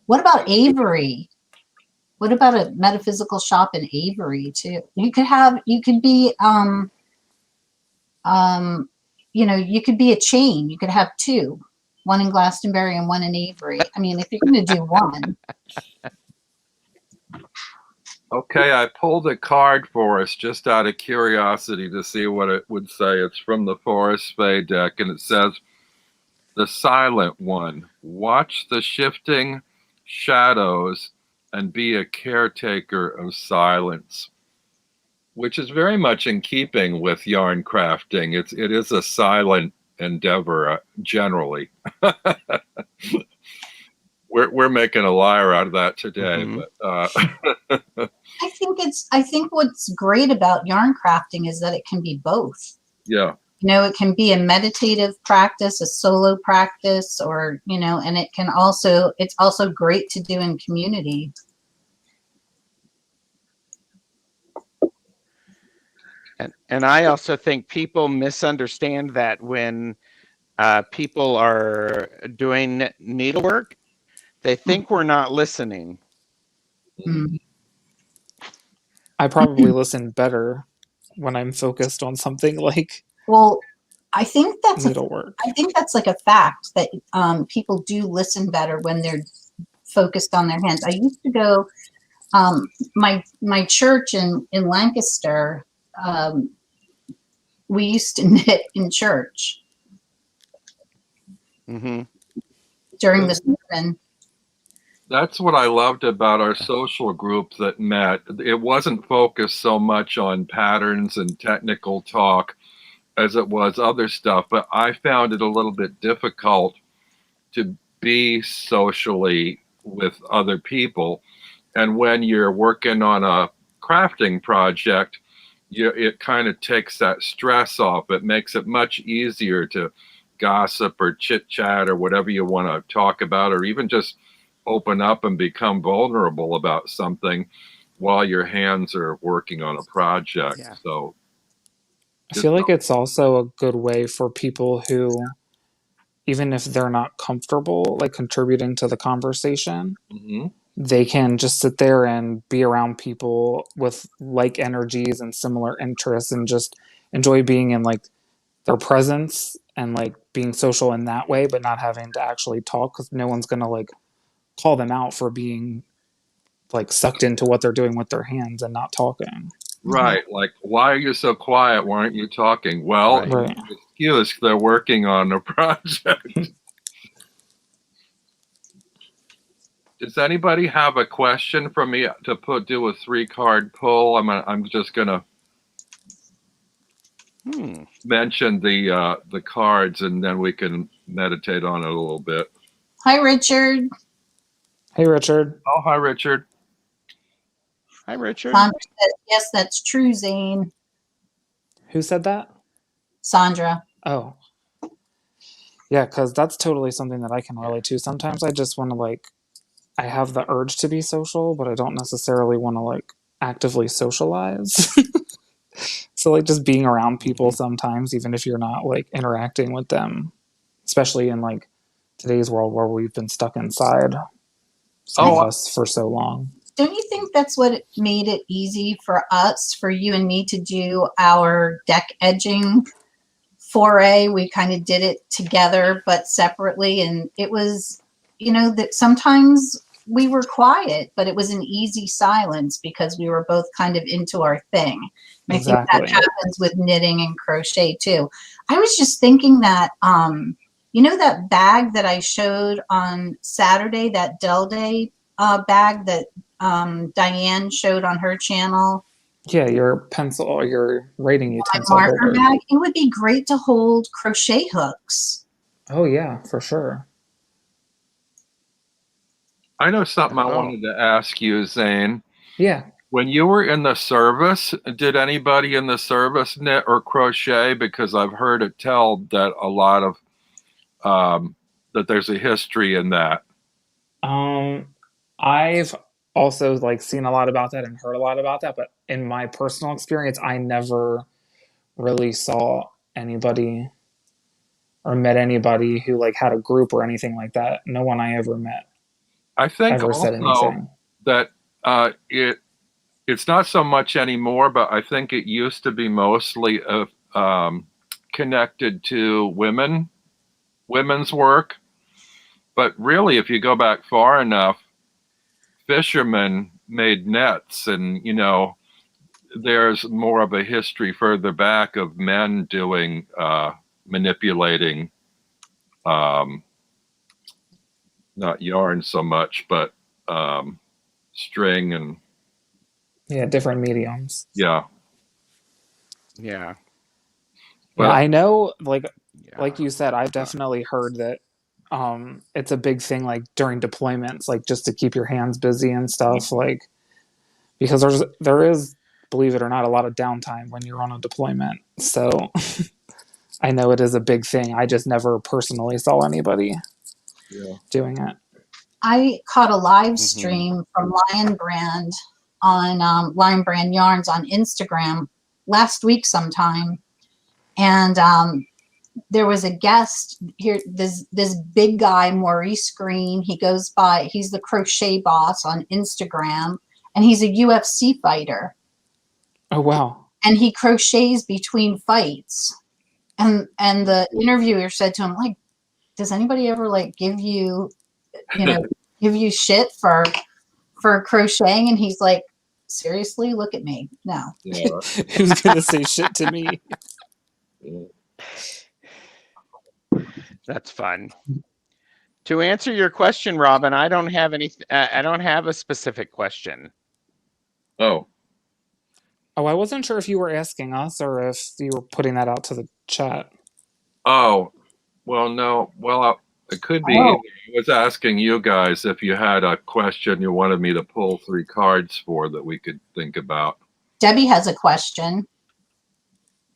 What about Avery? What about a metaphysical shop in Avery too? You could be, you know, you could be a chain. You could have two, one in Glastonbury and one in Avery. I mean, if you're going to do one. Okay, I pulled a card for us just out of curiosity to see what it would say. It's from the Forest Fae deck, and it says, "The Silent One, watch the shifting shadows and be a caretaker of silence," which is very much in keeping with yarn crafting. It is a silent endeavor generally. We're making a liar out of that today, but I think what's great about yarn crafting is that it can be both. Yeah. You know, it can be a meditative practice, a solo practice, or, you know, and it's also great to do in community. And I also think people misunderstand that when people are doing needlework, they think we're not listening. I probably listen better when I'm focused on something like I think that's needlework. I think that's like a fact that people do listen better when they're focused on their hands. I used to go, my church in Lancaster, we used to knit in church Mm-hmm. during the sermon. That's what I loved about our social group that met. It wasn't focused so much on patterns and technical talk as it was other stuff, but I found it a little bit difficult to be socially with other people. And when you're working on a crafting project, it kind of takes that stress off. It makes it much easier to gossip or chit chat or whatever you want to talk about, or even just open up and become vulnerable about something while your hands are working on a project. Yeah. So I feel like it's also a good way for people who, even if they're not comfortable like contributing to the conversation, mhm. they can just sit there and be around people with like energies and similar interests and just enjoy being in like their presence and like being social in that way, but not having to actually talk because no one's gonna like call them out for being like sucked into what they're doing with their hands and not talking. Right. Like, why are you so quiet? Why aren't you talking? Well, Right. excuse, they're working on a project. Does anybody have a question for me to do a 3-card pull? I'm just gonna mention the cards, and then we can meditate on it a little bit. Hi, Richard. Hey, Richard. Oh, hi, Richard. Hi, Richard. Sandra says, yes, that's true, Zane. Who said that? Sandra. Oh. Yeah, because that's totally something that I can relate to. Sometimes I just want to like, I have the urge to be social, but I don't necessarily want to like actively socialize. So like just being around people sometimes, even if you're not like interacting with them, especially in like today's world where we've been stuck inside, some of us, for so long. Don't you think that's what made it easy for us, for you and me, to do our deck edging foray? We kind of did it together, but separately. And it was, that sometimes we were quiet, but it was an easy silence because we were both kind of into our thing. And Exactly. I think that happens with knitting and crochet too. I was just thinking that, that bag that I showed on Saturday, that Dell Day bag that Diane showed on her channel. Yeah, your pencil or your writing utensil My marker holder. bag. It would be great to hold crochet hooks. Oh yeah, for sure. I know something I wanted to ask you, Zane. Yeah. When you were in the service, did anybody in the service knit or crochet? Because I've heard it tell that a lot of that there's a history in that. I've also like seen a lot about that and heard a lot about that, but in my personal experience, I never really saw anybody or met anybody who like had a group or anything like that. No one I ever met I think ever said also anything. that it's not so much anymore, but I think it used to be mostly connected to women's work. But really, if you go back far enough, fishermen made nets, and there's more of a history further back of men doing manipulating not yarn so much, but string and different mediums. Yeah. Well, I know, like you said, I've definitely heard that it's a big thing, like during deployments, like just to keep your hands busy and stuff, like because there is, believe it or not, a lot of downtime when you're on a deployment. So I know it is a big thing. I just never personally saw anybody doing it. I caught a live stream from Lion Brand on Lion Brand Yarns on Instagram last week sometime. And there was a guest here, this big guy, Maurice Green. He goes by, he's the crochet boss on Instagram, and he's a UFC fighter. Oh, wow. And he crochets between fights. And the interviewer said to him, like, does anybody ever like give you, give you shit for crocheting, and he's like, seriously, look at me. No. Yeah. Who's gonna say shit to me? That's fun. To answer your question, Robin, I don't have any. I don't have a specific question. Oh, Oh, I wasn't sure if you were asking us or if you were putting that out to the chat. oh, well, no. Well, it could be Oh. either. I was asking you guys if you had a question you wanted me to pull 3 cards for that we could think about. Debbie has a question.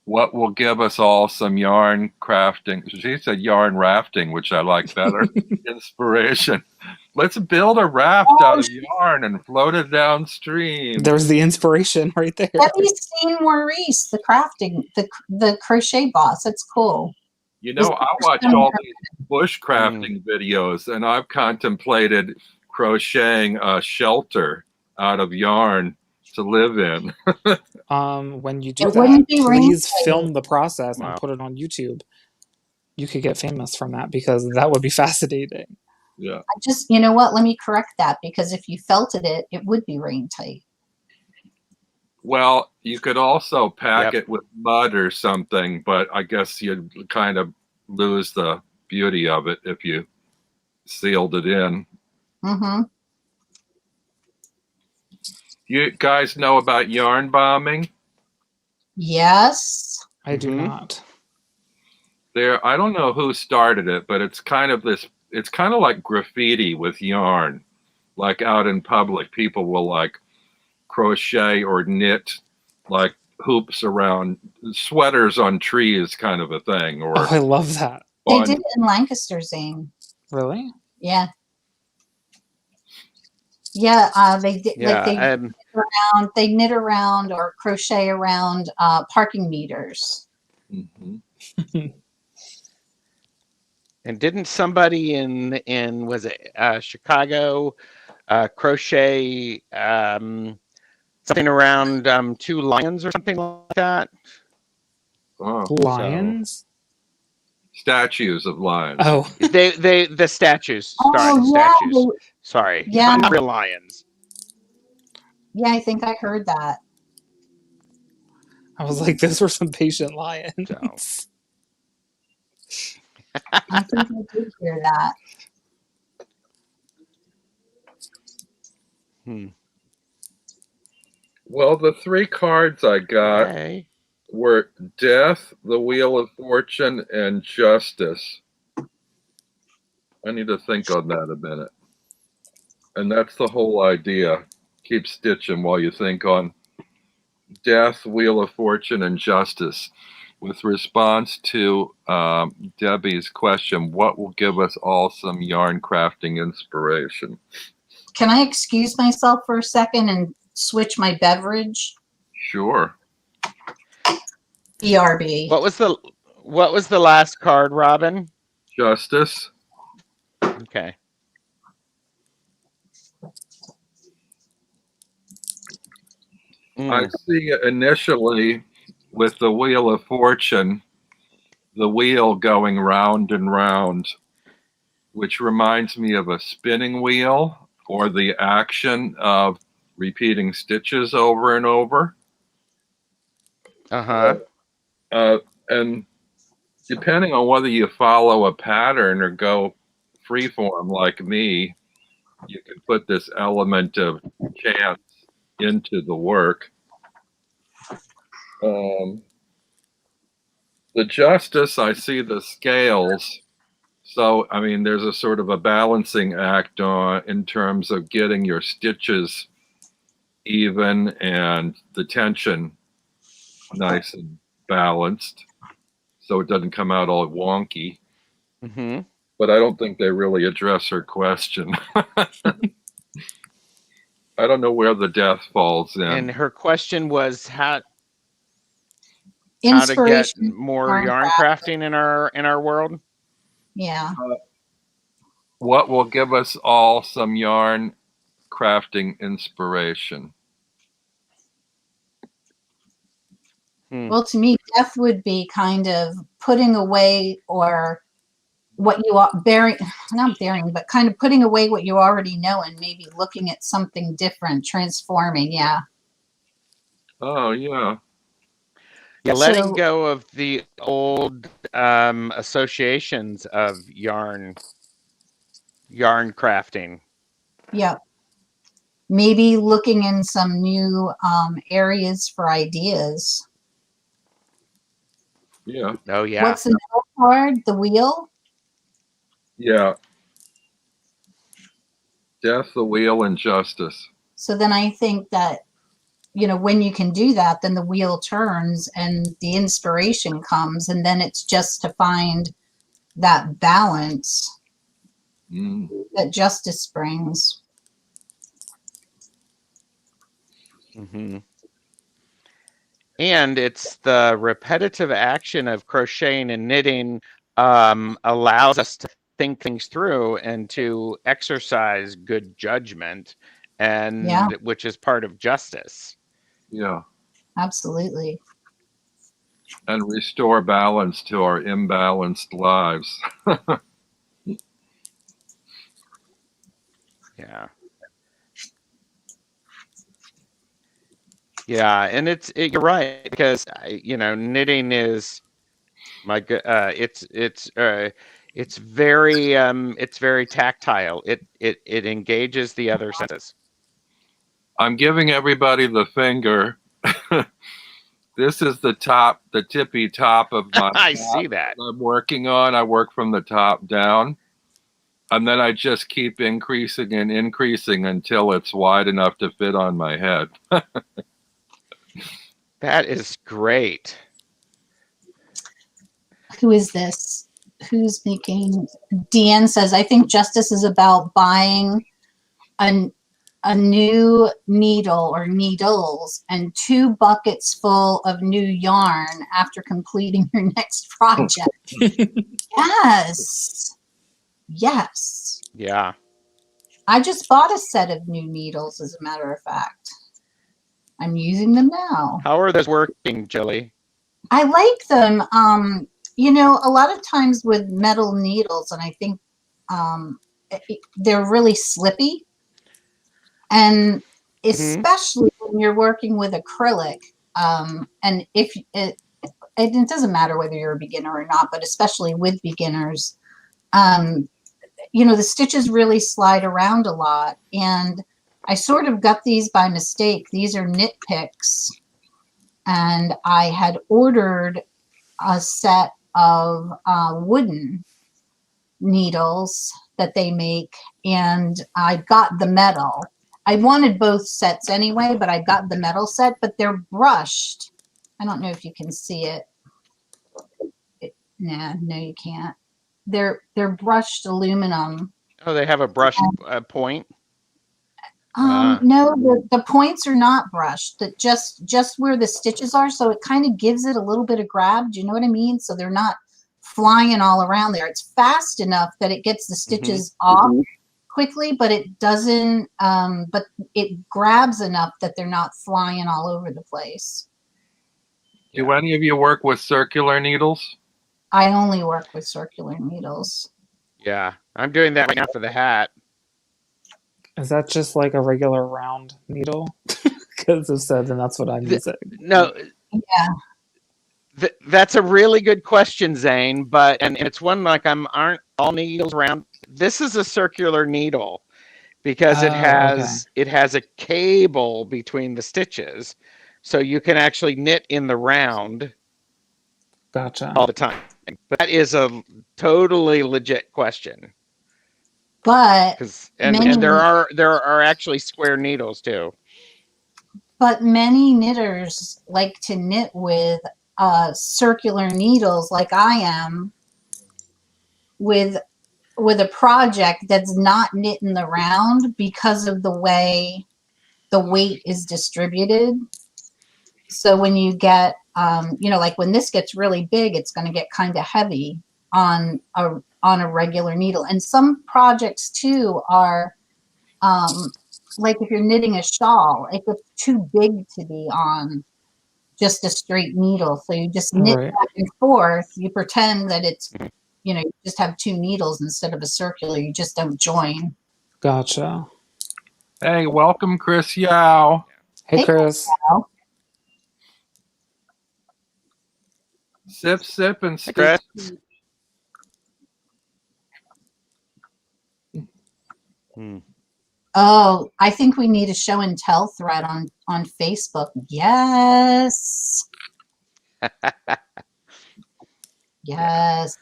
What will give us all some yarn crafting? She said yarn rafting, which I like better. Inspiration. Let's build a raft out of yarn and float it downstream. There's the inspiration right there. Debbie's seen Maurice, the crafting, the crochet boss. It's cool. You know, I watch all these bush crafting videos, and I've contemplated crocheting a shelter out of yarn to live in. When you do It that, wouldn't be please rain-tight. film the process and Wow. put it on YouTube. You could get famous from that because that would be fascinating. Yeah. I just, you know what? Let me correct that, because if you felted it, it would be rain tight. Well, you could also pack Yep. it with mud or something, but I guess you'd kind of lose the beauty of it if you sealed it in. Mm-hmm. You guys know about yarn bombing? Yes. I do Mhm. not. I don't know who started it, but it's kind of like graffiti with yarn. Like out in public, people will like crochet or knit like hoops around sweaters on trees kind of a thing. Or Oh, I love that. They did it in Lancaster, Zane. Really? Yeah. Yeah, they did. Yeah. Like they knit around or crochet around parking meters. Mhm. And didn't somebody in was it Chicago crochet something around 2 lions or something like that? Oh, Lions? statues of lions. Oh, The statues. Sorry, Oh, yeah, statues. Sorry, Yeah. not real lions. Yeah, I think I heard that. I was like, those were some patient lions. So. I think I did hear that. Well, the 3 cards I got Okay. were Death, the Wheel of Fortune, and Justice. I need to think on that a minute. And that's the whole idea. Keep stitching while you think on Death, Wheel of Fortune, and Justice. With response to Debbie's question, what will give us all some yarn crafting inspiration? Can I excuse myself for a second and switch my beverage? Sure. BRB. What was the last card, Robin? Justice. Okay. I see it initially with the Wheel of Fortune, the wheel going round and round, which reminds me of a spinning wheel or the action of repeating stitches over and over. Uh-huh. And depending on whether you follow a pattern or go freeform like me, you can put this element of chance into the work. The Justice, I see the scales. So, I mean, there's a sort of a balancing act in terms of getting your stitches even and the tension nice and balanced so it doesn't come out all wonky. Mm-hmm. But I don't think they really address her question. I don't know where the death falls in. And her question was how to get Inspiration. more yarn crafting in our world. Yeah. What will give us all some yarn crafting inspiration? Well, to me, death would be kind of putting away or what you are not burying, but kind of putting away what you already know and maybe looking at something different, transforming. Yeah. Oh, yeah. Yeah, letting So- go of the old associations of yarn crafting. Yeah. Maybe looking in some new areas for ideas. Yeah. Oh yeah. What's the middle card? The wheel? Yeah. Death, the wheel, and justice. So then I think that, you know, when you can do that, then the wheel turns and the inspiration comes, and then it's just to find that balance that justice brings. Mm-hmm. And it's the repetitive action of crocheting and knitting allows us to think things through and to exercise good judgment, and which is part of justice. Yeah. Absolutely. And restore balance to our imbalanced lives. Yeah. Yeah, and you're right, because knitting is it's very tactile. It engages the other senses. I'm giving everybody the finger. This is the tippy top of my I top see that. I'm working on. I work from the top down. And then I just keep increasing and increasing until it's wide enough to fit on my head. That is great. Who is this? Who's making? Deanne says, I think justice is about buying a new needle or needles and 2 buckets full of new yarn after completing your next project. Yes. Yes. Yeah. I just bought a set of new needles, as a matter of fact. I'm using them now. How are those working, Jillie? I like them. You know, a lot of times with metal needles, and I think they're really slippy. And especially when you're working with acrylic, and if it doesn't matter whether you're a beginner or not, but especially with beginners, you know, the stitches really slide around a lot. And I sort of got these by mistake. These are knit picks, and I had ordered a set of wooden needles that they make, and I got the metal. I wanted both sets anyway, but I got the metal set, but they're brushed. I don't know if you can see it. No, you can't. They're brushed aluminum. Oh, they have a brush point? No, the points are not brushed. That just where the stitches are, so it kind of gives it a little bit of grab. Do you know what I mean? So they're not flying all around there. It's fast enough that it gets the stitches off quickly, but it doesn't. But it grabs enough that they're not flying all over the place. Do any of you work with circular needles? I only work with circular needles. Yeah, I'm doing that right now for the hat. Is that just like a regular round needle? Because if so, then that's what I'm using. No. Yeah. That's a really good question, Zane. But and it's one like aren't all needles round? This is a circular needle because it has a cable between the stitches, so you can actually knit in the round. Gotcha. All the time. But that is a totally legit question. But and there are actually square needles too. But many knitters like to knit with circular needles, like I am, with a project that's not knit in the round because of the way the weight is distributed. So when you get, you know, like when this gets really big, it's going to get kind of heavy on a regular needle. And some projects too are, like if you're knitting a shawl, it gets too big to be on just a straight needle. So you just knit back and forth. You pretend that it's you just have two needles instead of a circular. You just don't join. Gotcha. Hey, welcome, Chris Yao. Hey, Hey, Chris. Carl. Sip, sip, and Hey, scoop. Chris. Oh, I think we need a show and tell thread on Facebook. Yes. Yes.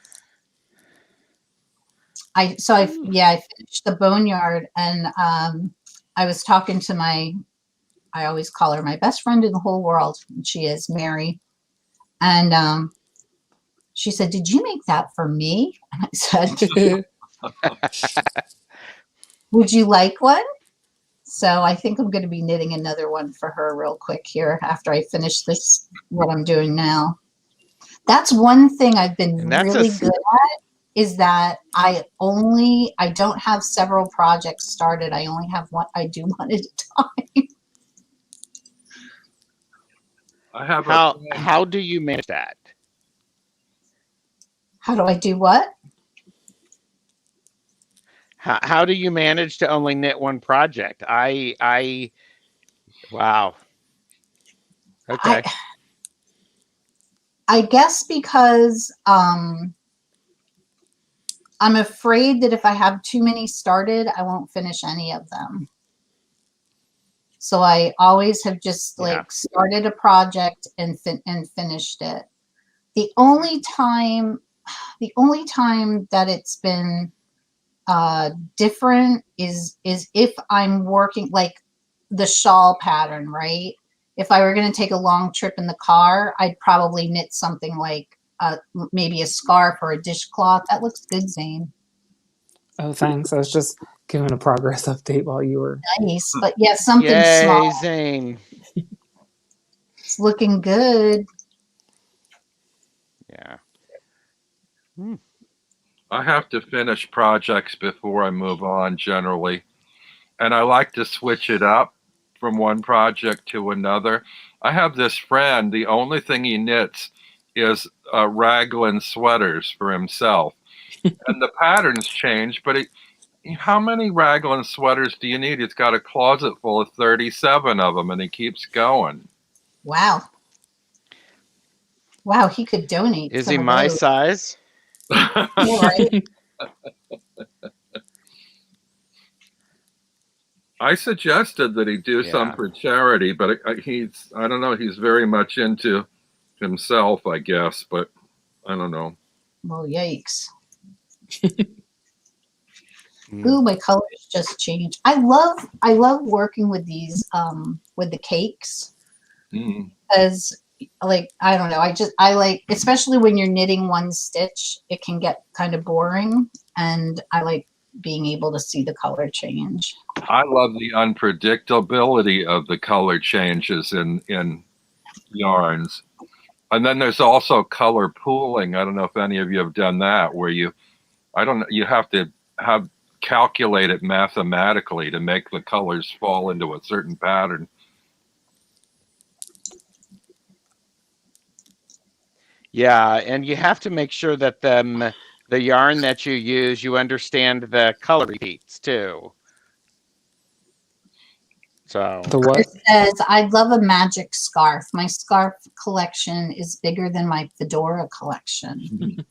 I finished the boneyard, and I was talking to I always call her my best friend in the whole world. And she is Mary. And she said, "Did you make that for me?" And I said, "Would you like one?" So I think I'm going to be knitting another one for her real quick here after I finish this, what I'm doing now. That's one thing I've been really good at, is that I don't have several projects started. I only have one. I do one at a time. I have How do you manage that? How do I do what? How do you manage to only knit one project? Wow. Okay. I guess because I'm afraid that if I have too many started, I won't finish any of them. So I always have just started a project and finished it. The only time that it's been different is if I'm working like the shawl pattern, right? If I were going to take a long trip in the car, I'd probably knit something like maybe a scarf or a dishcloth. That looks good, Zane. Oh, thanks. I was just giving a progress update while you were. Nice, but yeah, something Yay, small. Zane. It's looking good. Yeah. I have to finish projects before I move on generally. And I like to switch it up from one project to another. I have this friend, the only thing he knits is raglan sweaters for himself. And the patterns change, but how many raglan sweaters do you need? He's got a closet full of 37 of them, and he keeps going. Wow. Wow, he could donate. Is he my size? Yeah, right? I suggested that he do some for charity, but I don't know, he's very much into himself, I guess, but I don't know. Well, yikes. Ooh, my colors just changed. I love working with these with the cakes. Because like, I don't know, I like, especially when you're knitting one stitch, it can get kind of boring, and I like being able to see the color change. I love the unpredictability of the color changes in yarns. And then there's also color pooling. I don't know if any of you have done that, where you have to calculate it mathematically to make the colors fall into a certain pattern. Yeah, and you have to make sure that the yarn that you use, you understand the color repeats too. So the what? It says, "I'd love a magic scarf. My scarf collection is bigger than my fedora collection."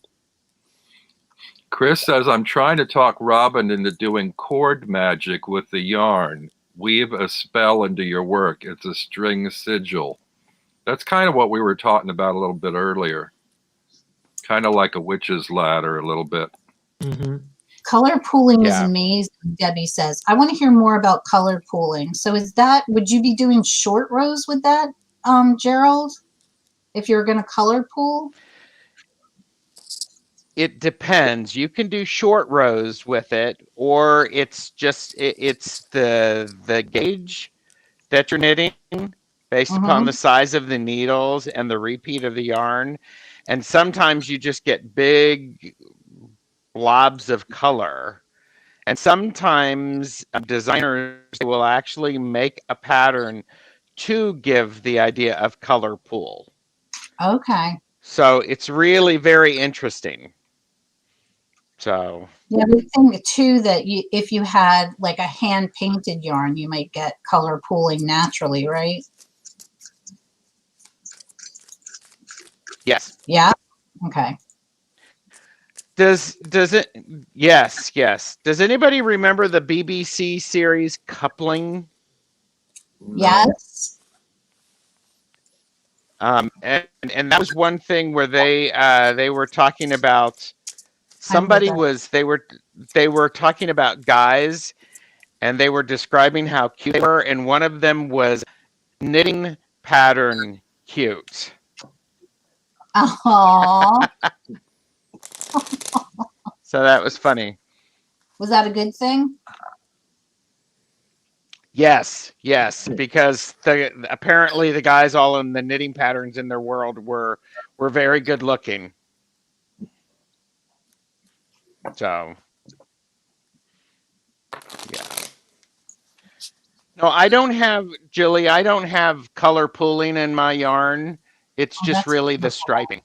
Chris says, I'm trying to talk Robin into doing cord magic with the yarn. Weave a spell into your work. It's a string sigil. That's kind of what we were talking about a little bit earlier. Kind of like a witch's ladder a little bit. Color pooling is amazing, Debbie says. I want to hear more about color pooling. So would you be doing short rows with that, Gerald, if you're going to color pool? it depends. You can do short rows with it, or it's just it's the gauge that you're knitting based upon the size of the needles and the repeat of the yarn. And sometimes you just get big blobs of color. And sometimes designers will actually make a pattern to give the idea of color pool. Okay. So it's really very interesting. So The other thing too that if you had like a hand painted yarn, you might get color pooling naturally, right? yes. Yeah. Okay. Does it? Yes, yes. Does anybody remember the BBC series Coupling? No. Yes. And that was one thing where they were talking about they were talking about guys, and they were describing how cute they were, and one of them was knitting pattern cute. Oh, So that was funny. was that a good thing? Yes, yes, because apparently the guys all in the knitting patterns in their world were very good looking. So yeah. No, I don't have Jillie. I don't have color pooling in my yarn. It's Oh, just that's really the beautiful. striping.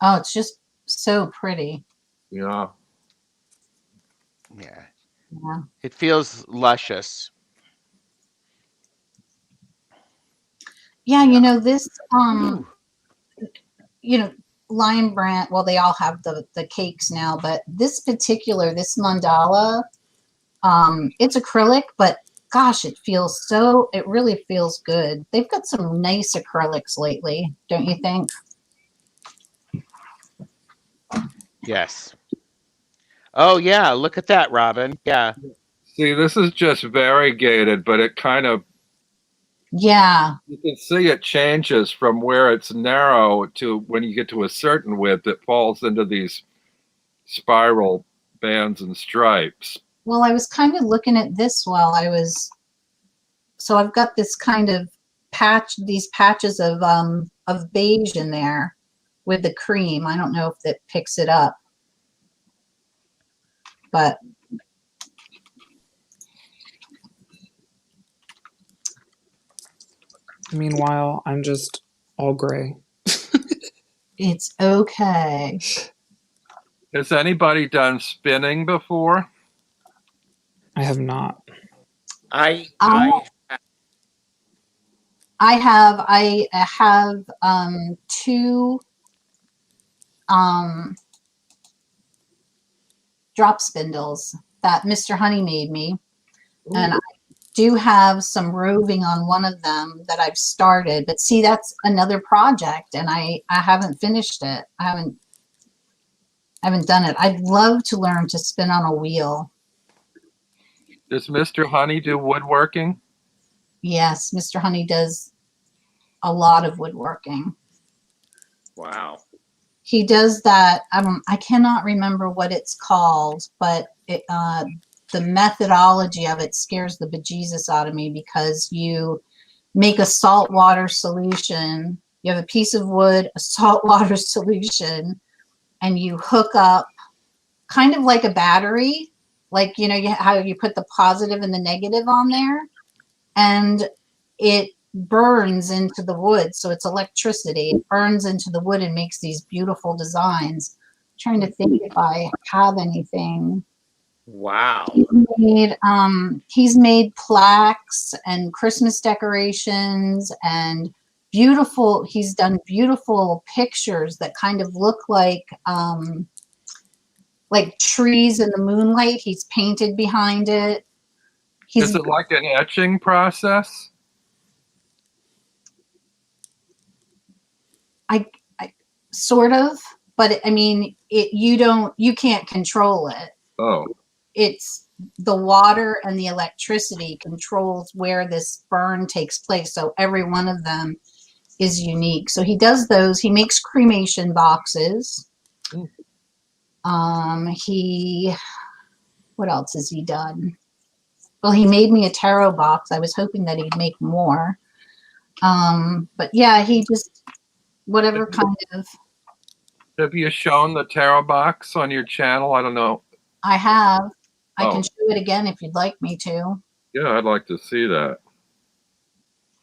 Oh, it's just so pretty. Yeah. Yeah. Yeah. It feels luscious. Yeah, you know, this Ooh. you know, Lion Brand, well, they all have the cakes now, but this mandala, it's acrylic, but gosh, it really feels good. They've got some nice acrylics lately, don't you think? Yes. Oh yeah, look at that, Robin. Yeah. See, this is just variegated, but it kind of, Yeah. you can see it changes from where it's narrow to when you get to a certain width, it falls into these spiral bands and stripes. Well, I was kind of looking at this so I've got this kind of these patches of beige in there with the cream. I don't know if that picks it up, but Meanwhile, I'm just all gray. it's okay. Has anybody done spinning before? I have not. I I have two drop spindles that Mr. Honey made me, and I do have some roving on one of them that I've started. But see, that's another project, and I haven't finished it. I haven't done it. I'd love to learn to spin on a wheel. Does Mr. Honey do woodworking? Yes, Mr. Honey does a lot of woodworking. wow. He does that. I cannot remember what it's called, but the methodology of it scares the bejesus out of me, because you make a saltwater solution. You have a piece of wood, a saltwater solution, and you hook up kind of like a battery, like, you know, how you put the positive and the negative on there, and it burns into the wood. So it's electricity. It burns into the wood and makes these beautiful designs. I'm trying to think if I have anything. Wow. He's made plaques and Christmas decorations and he's done beautiful pictures that kind of look like trees in the moonlight. He's painted behind it. Is it like an etching process? I sort of, but I mean, you can't control it. Oh. It's the water and the electricity controls where this burn takes place. So every one of them is unique. So he does those. He makes cremation boxes. What else has he done? Well, he made me a tarot box. I was hoping that he'd make more. But yeah, he just, whatever kind of. Have you shown the tarot box on your channel? I don't know. I have. I can show it again if you'd like me to. Yeah, I'd like to see that.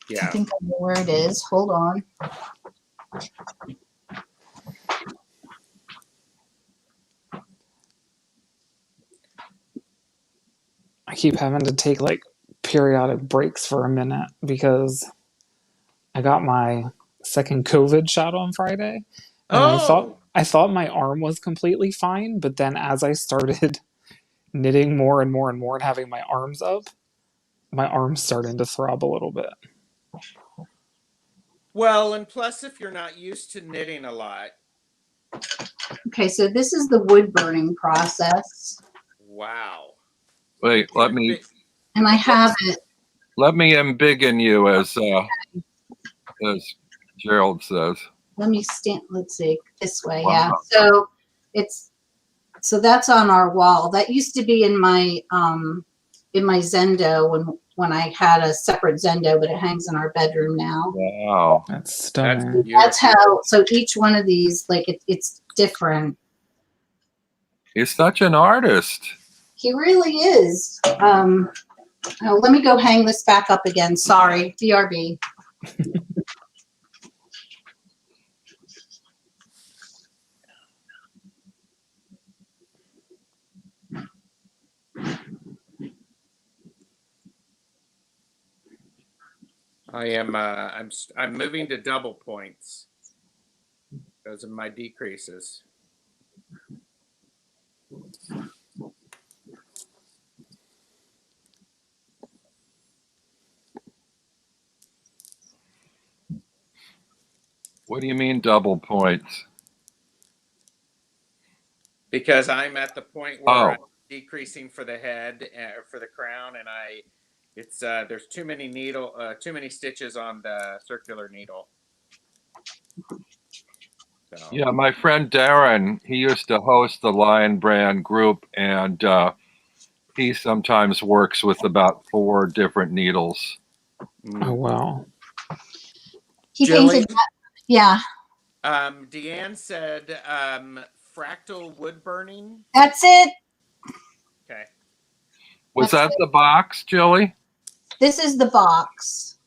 Yeah. I think I know where it is. Hold on. keep having to take like periodic breaks for a minute because I got my second COVID shot on Friday, and Oh, I thought my arm was completely fine, but then as I started knitting more and more and more and having my arms up, my arm's starting to throb a little bit. well, and plus, if you're not used to knitting a lot, Okay, so this is the wood burning process. wow. Wait, let me And I have it. embiggen you, as Gerald says. Let me stand, let's see, this way, Wow. yeah. So so that's on our wall. That used to be in my Zendo when I had a separate Zendo, but it hangs in our bedroom now. Wow. That's stunning. That's how, so each one of these, like it's different. He's such an artist. He really is. Oh, let me go hang this back up again. Sorry, DRB. I am. I'm moving to double points. Those are my decreases. What do you mean double points? Because I'm at the point where Oh. I'm decreasing for the head, for the crown, and it's there's too many too many stitches on the circular needle. So. Yeah, my friend Darren, he used to host the Lion Brand group, and he sometimes works with about 4 different needles. Oh wow. He Jillie? painted that. Yeah. Deanne said fractal wood burning. That's it. Okay. Was that the box, Jillie? This is the box.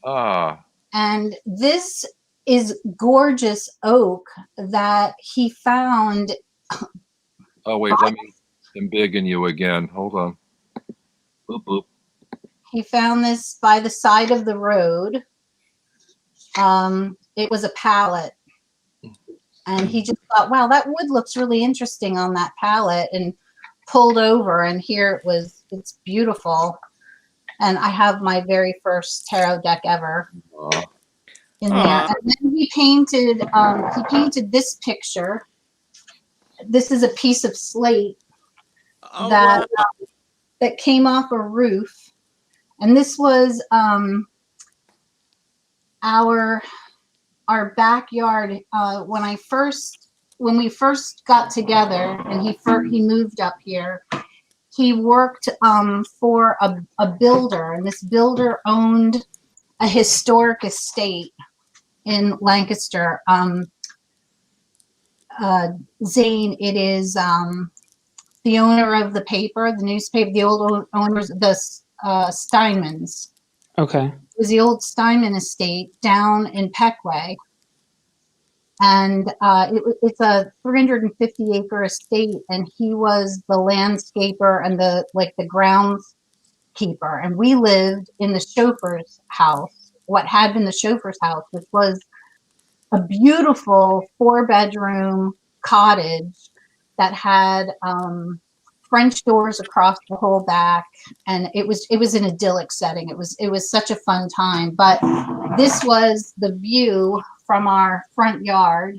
Ah. And this is gorgeous oak that he found. Oh, wait, let me embiggen you again. Hold on. Boop, boop. He found this by the side of the road. It was a pallet. And he just thought, wow, that wood looks really interesting on that pallet, and pulled over, and here it was. It's beautiful. And I have my very first tarot deck ever in there. And then he painted this picture. This is a piece of slate that came off a roof. And this was our backyard when we first got together, and he moved up here. He worked for a builder, and this builder owned a historic estate in Lancaster. Zane, it is the owner of the paper, the newspaper, the old owners, the Steinmans. Okay. It was the old Steinman estate down in Peckway. And it's a 350-acre estate, and he was the landscaper and the groundskeeper. And we lived in the chauffeur's house, what had been the chauffeur's house, which was a beautiful 4-bedroom cottage that had French doors across the whole back, and it was an idyllic setting. It was such a fun time. But this was the view from our front yard.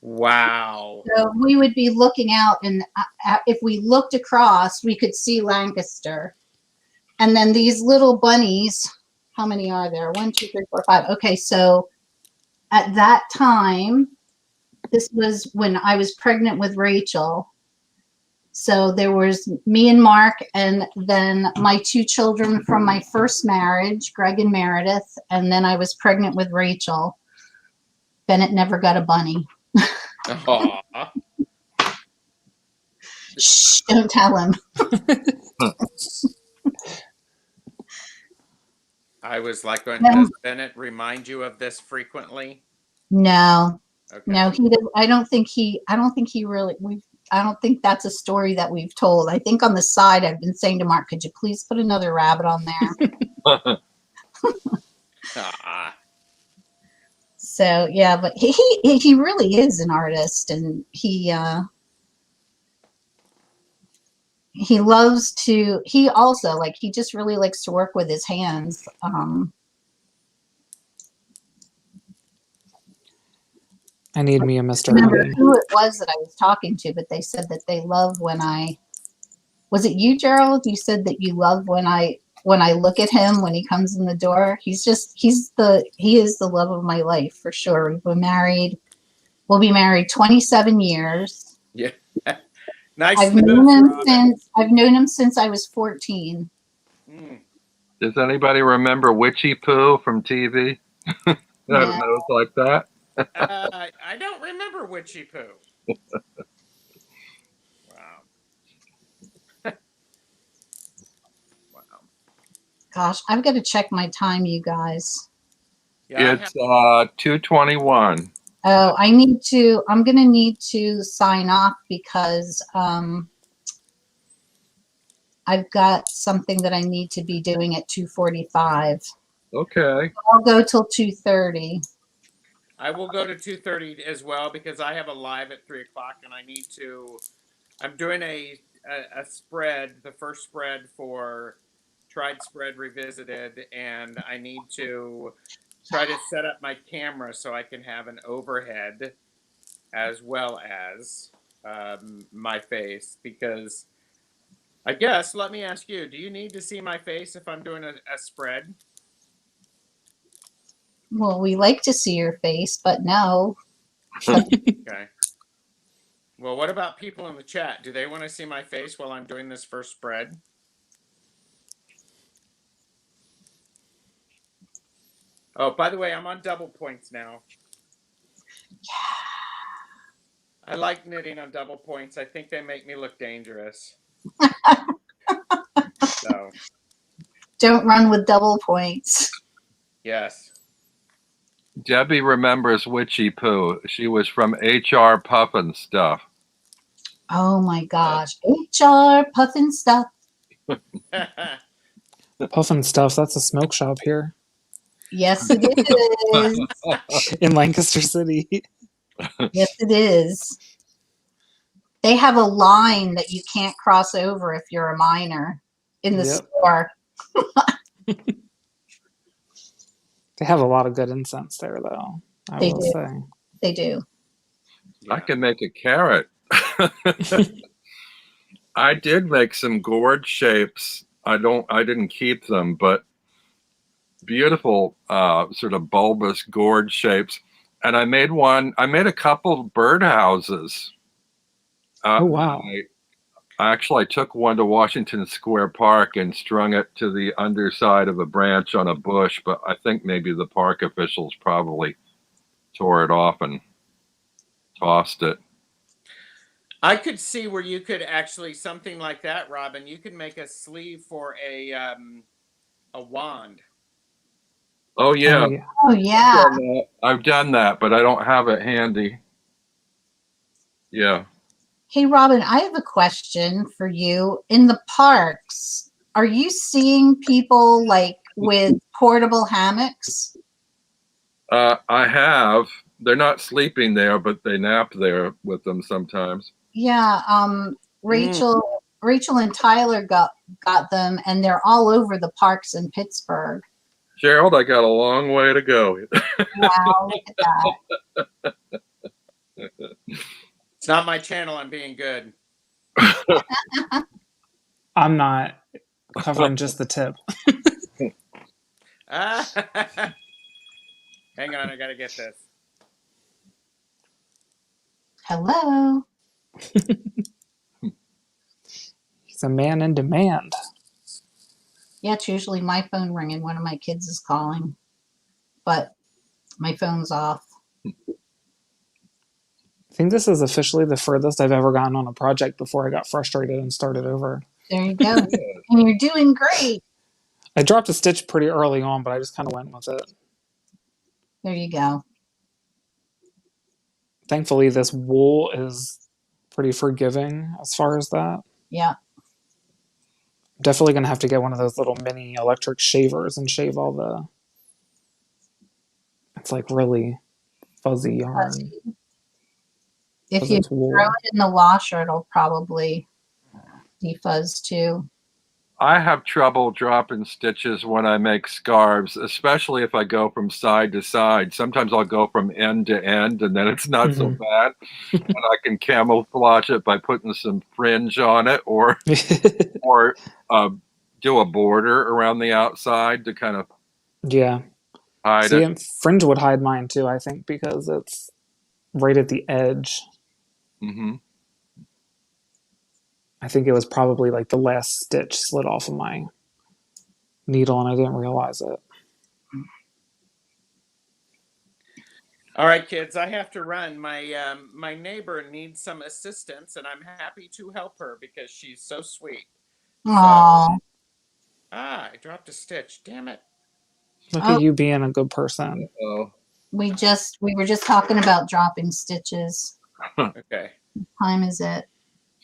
Wow. So we would be looking out, and if we looked across, we could see Lancaster. And then these little bunnies, how many are there? 1, 2, 3, 4, 5. Okay, so at that time, this was when I was pregnant with Rachel. So there was me and Mark, and then my 2 children from my first marriage, Greg and Meredith, and then I was pregnant with Rachel. Bennett never got a bunny. Shh, don't tell him. I was like, does Bennett remind you of this frequently? No. Okay. No, he didn't. I don't think he really. think that's a story that we've told. I think on the side I've been saying to Mark, could you please put another rabbit on there? Ah, So yeah, but he really is an artist, and he loves to. He also he just really likes to work with his hands. I need me a Mr. I remember Honey. who it was that I was talking to, but they said that they love when I. Was it you, Gerald? You said that you love when I look at him when he comes in the door. He is the love of my life for sure. We've been married. We'll be married 27 years. yeah. Nice. I've news, known him since I was 14. Mm. Does anybody remember Witchy Poo from TV? That Yeah. knows like that? I don't remember Witchy Poo. Wow. Wow. Gosh, I've got to check my time, you guys. Yeah, It's 2:21. Oh, I'm going to need to sign off because I've got something that I need to be doing at 2:45. Okay. I'll go till 2:30. I will go to 2:30 as well because I have a live at 3:00 and I need to. I'm doing a spread, the first spread for Tried Spread Revisited, and I need to try to set up my camera so I can have an overhead as well as my face because I guess, let me ask you, do you need to see my face if I'm doing a spread? Well, we like to see your face, but no. Okay. Well, what about people in the chat? Do they want to see my face while I'm doing this first spread? Oh, by the way, I'm on double points now. I like knitting on double points. I think they make me look dangerous. So, Don't run with double points. yes. Debbie remembers Witchy Poo. She was from HR Puffin Stuff. Oh my gosh. HR puffin stuff. Puffin Stuff, that's a smoke shop here Yes, it is. in Lancaster City. Yes, it is. They have a line that you can't cross over if you're a minor in the Yep. store. They have a lot of good incense there, though. I They will do. say. They do. I can make a carrot. I did make some gourd shapes. I didn't keep them, but beautiful sort of bulbous gourd shapes. And I made a couple birdhouses. Oh, wow. I actually took one to Washington Square Park and strung it to the underside of a branch on a bush, but I think maybe the park officials probably tore it off and tossed it. I could see where you could actually, something like that, Robin, you could make a sleeve for a wand. Oh, yeah. Oh, yeah. I've done that, but I don't have it handy. Yeah. Hey, Robin, I have a question for you. In the parks, are you seeing people with portable hammocks? I have. They're not sleeping there, but they nap there with them sometimes. Yeah. Rachel and Tyler got them, and they're all over the parks in Pittsburgh. Gerald, I got a long way to go. Wow, look at that. It's not my channel. I'm being good. I'm not covering just the tip. Hang on, I gotta get this. Hello. He's a man in demand. Yeah, it's usually my phone ringing. One of my kids is calling, but my phone's off. I think this is officially the furthest I've ever gotten on a project before I got frustrated and started over. There you go. And you're doing great. I dropped a stitch pretty early on, but I just kind of went with it. There you go. Thankfully, this wool is pretty forgiving as far as that. Yeah. Definitely gonna have to get one of those little mini electric shavers and shave all the. It's like really fuzzy yarn. If 'Cause you it's wool. throw it in the washer, it'll probably defuzz too. I have trouble dropping stitches when I make scarves, especially if I go from side to side. Sometimes I'll go from end to end, and then it's not so bad. And I can camouflage it by putting some fringe on it, or do a border around the outside to kind of Yeah. hide See, it. and fringe would hide mine too, I think, because it's right at the edge. Mm-hmm. I think it was probably like the last stitch slid off of my needle and I didn't realize it. All right, kids, I have to run. My neighbor needs some assistance, and I'm happy to help her because she's so sweet. Aww. I dropped a stitch. Damn it. Look Oh. at you being a good person. Oh, We were just talking about dropping stitches. Okay. What time is it?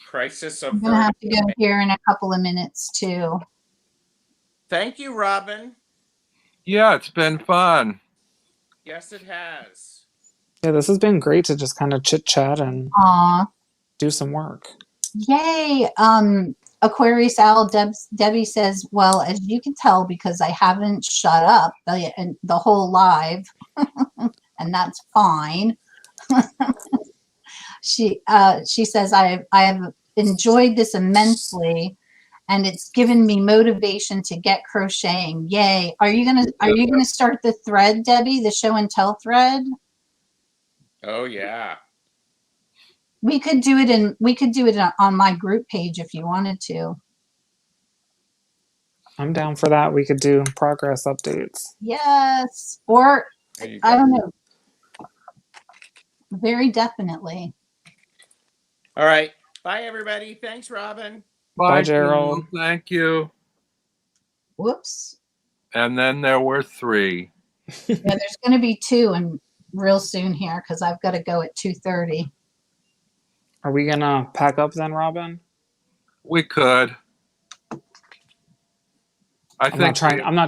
Crisis I'm gonna averted. have to go here in a couple of minutes too. Thank you, Robin. yeah, it's been fun. Yes, it has. Yeah, this has been great to just kind of chit chat and Aw. do some work. Yay. Aquarius Owl Debbie says, well, as you can tell, because I haven't shut up the whole live, and that's fine. She says, I have enjoyed this immensely, and it's given me motivation to get crocheting. Yay. Are you gonna start the thread, Debbie, the show and tell thread? Oh yeah. We could do it on my group page if you wanted to. I'm down for that. We could do progress updates. Yes. Or There you I go. don't know. Very definitely. All right. Bye, everybody. Thanks, Robin. Bye, Gerald. Gerald. Thank you. Whoops. And then there were 3. Yeah, there's going to be 2 and real soon here because I've got to go at 2:30. Are we gonna pack up then, Robin? We could. I'm not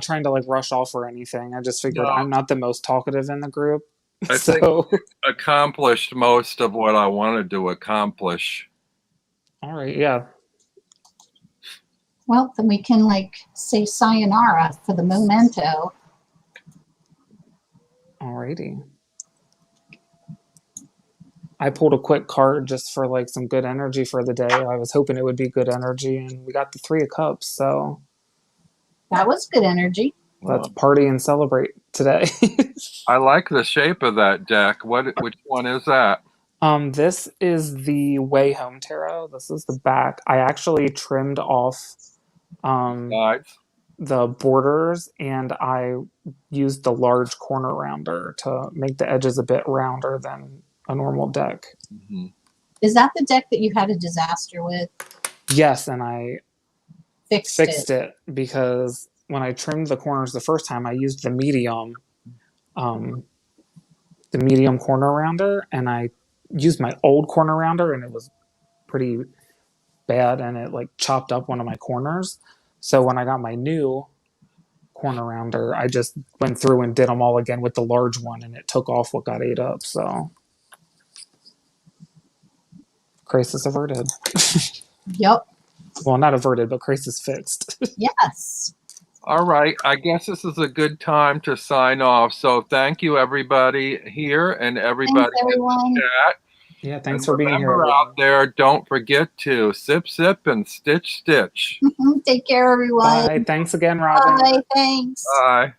trying to like rush off or anything. I just figured No. I'm not the most talkative in the group. I So accomplished most of what I wanted to accomplish. all right, yeah. Well, then we can like say sayonara for the memento. Alrighty. I pulled a quick card just for like some good energy for the day. I was hoping it would be good energy, and we got the 3 of Cups, so That was good energy. let's party and celebrate today. I like the shape of that deck. Which one is that? This is the Way Home Tarot. This is the back. I actually trimmed off Sides. the borders, and I used the large corner rounder to make the edges a bit rounder than a normal deck. Mm-hmm. Is that the deck that you had a disaster with? Yes, and I Fixed it because when I trimmed the corners the first time, I used the medium corner rounder, and I used my old corner rounder, and it was pretty bad, and it like chopped up one of my corners. So when I got my new corner rounder, I just went through and did them all again with the large one, and it took off what got ate up. So crisis averted. Yep. Well, not averted, but crisis fixed. Yes. All right. I guess this is a good time to sign off. So thank you, everybody here and everybody Thanks, everyone. in the chat. Yeah, thanks And for being here. remember out there, don't forget to sip, sip, and stitch, stitch. Take care, everyone. Bye. Thanks again, Robin. Bye. Thanks. Bye.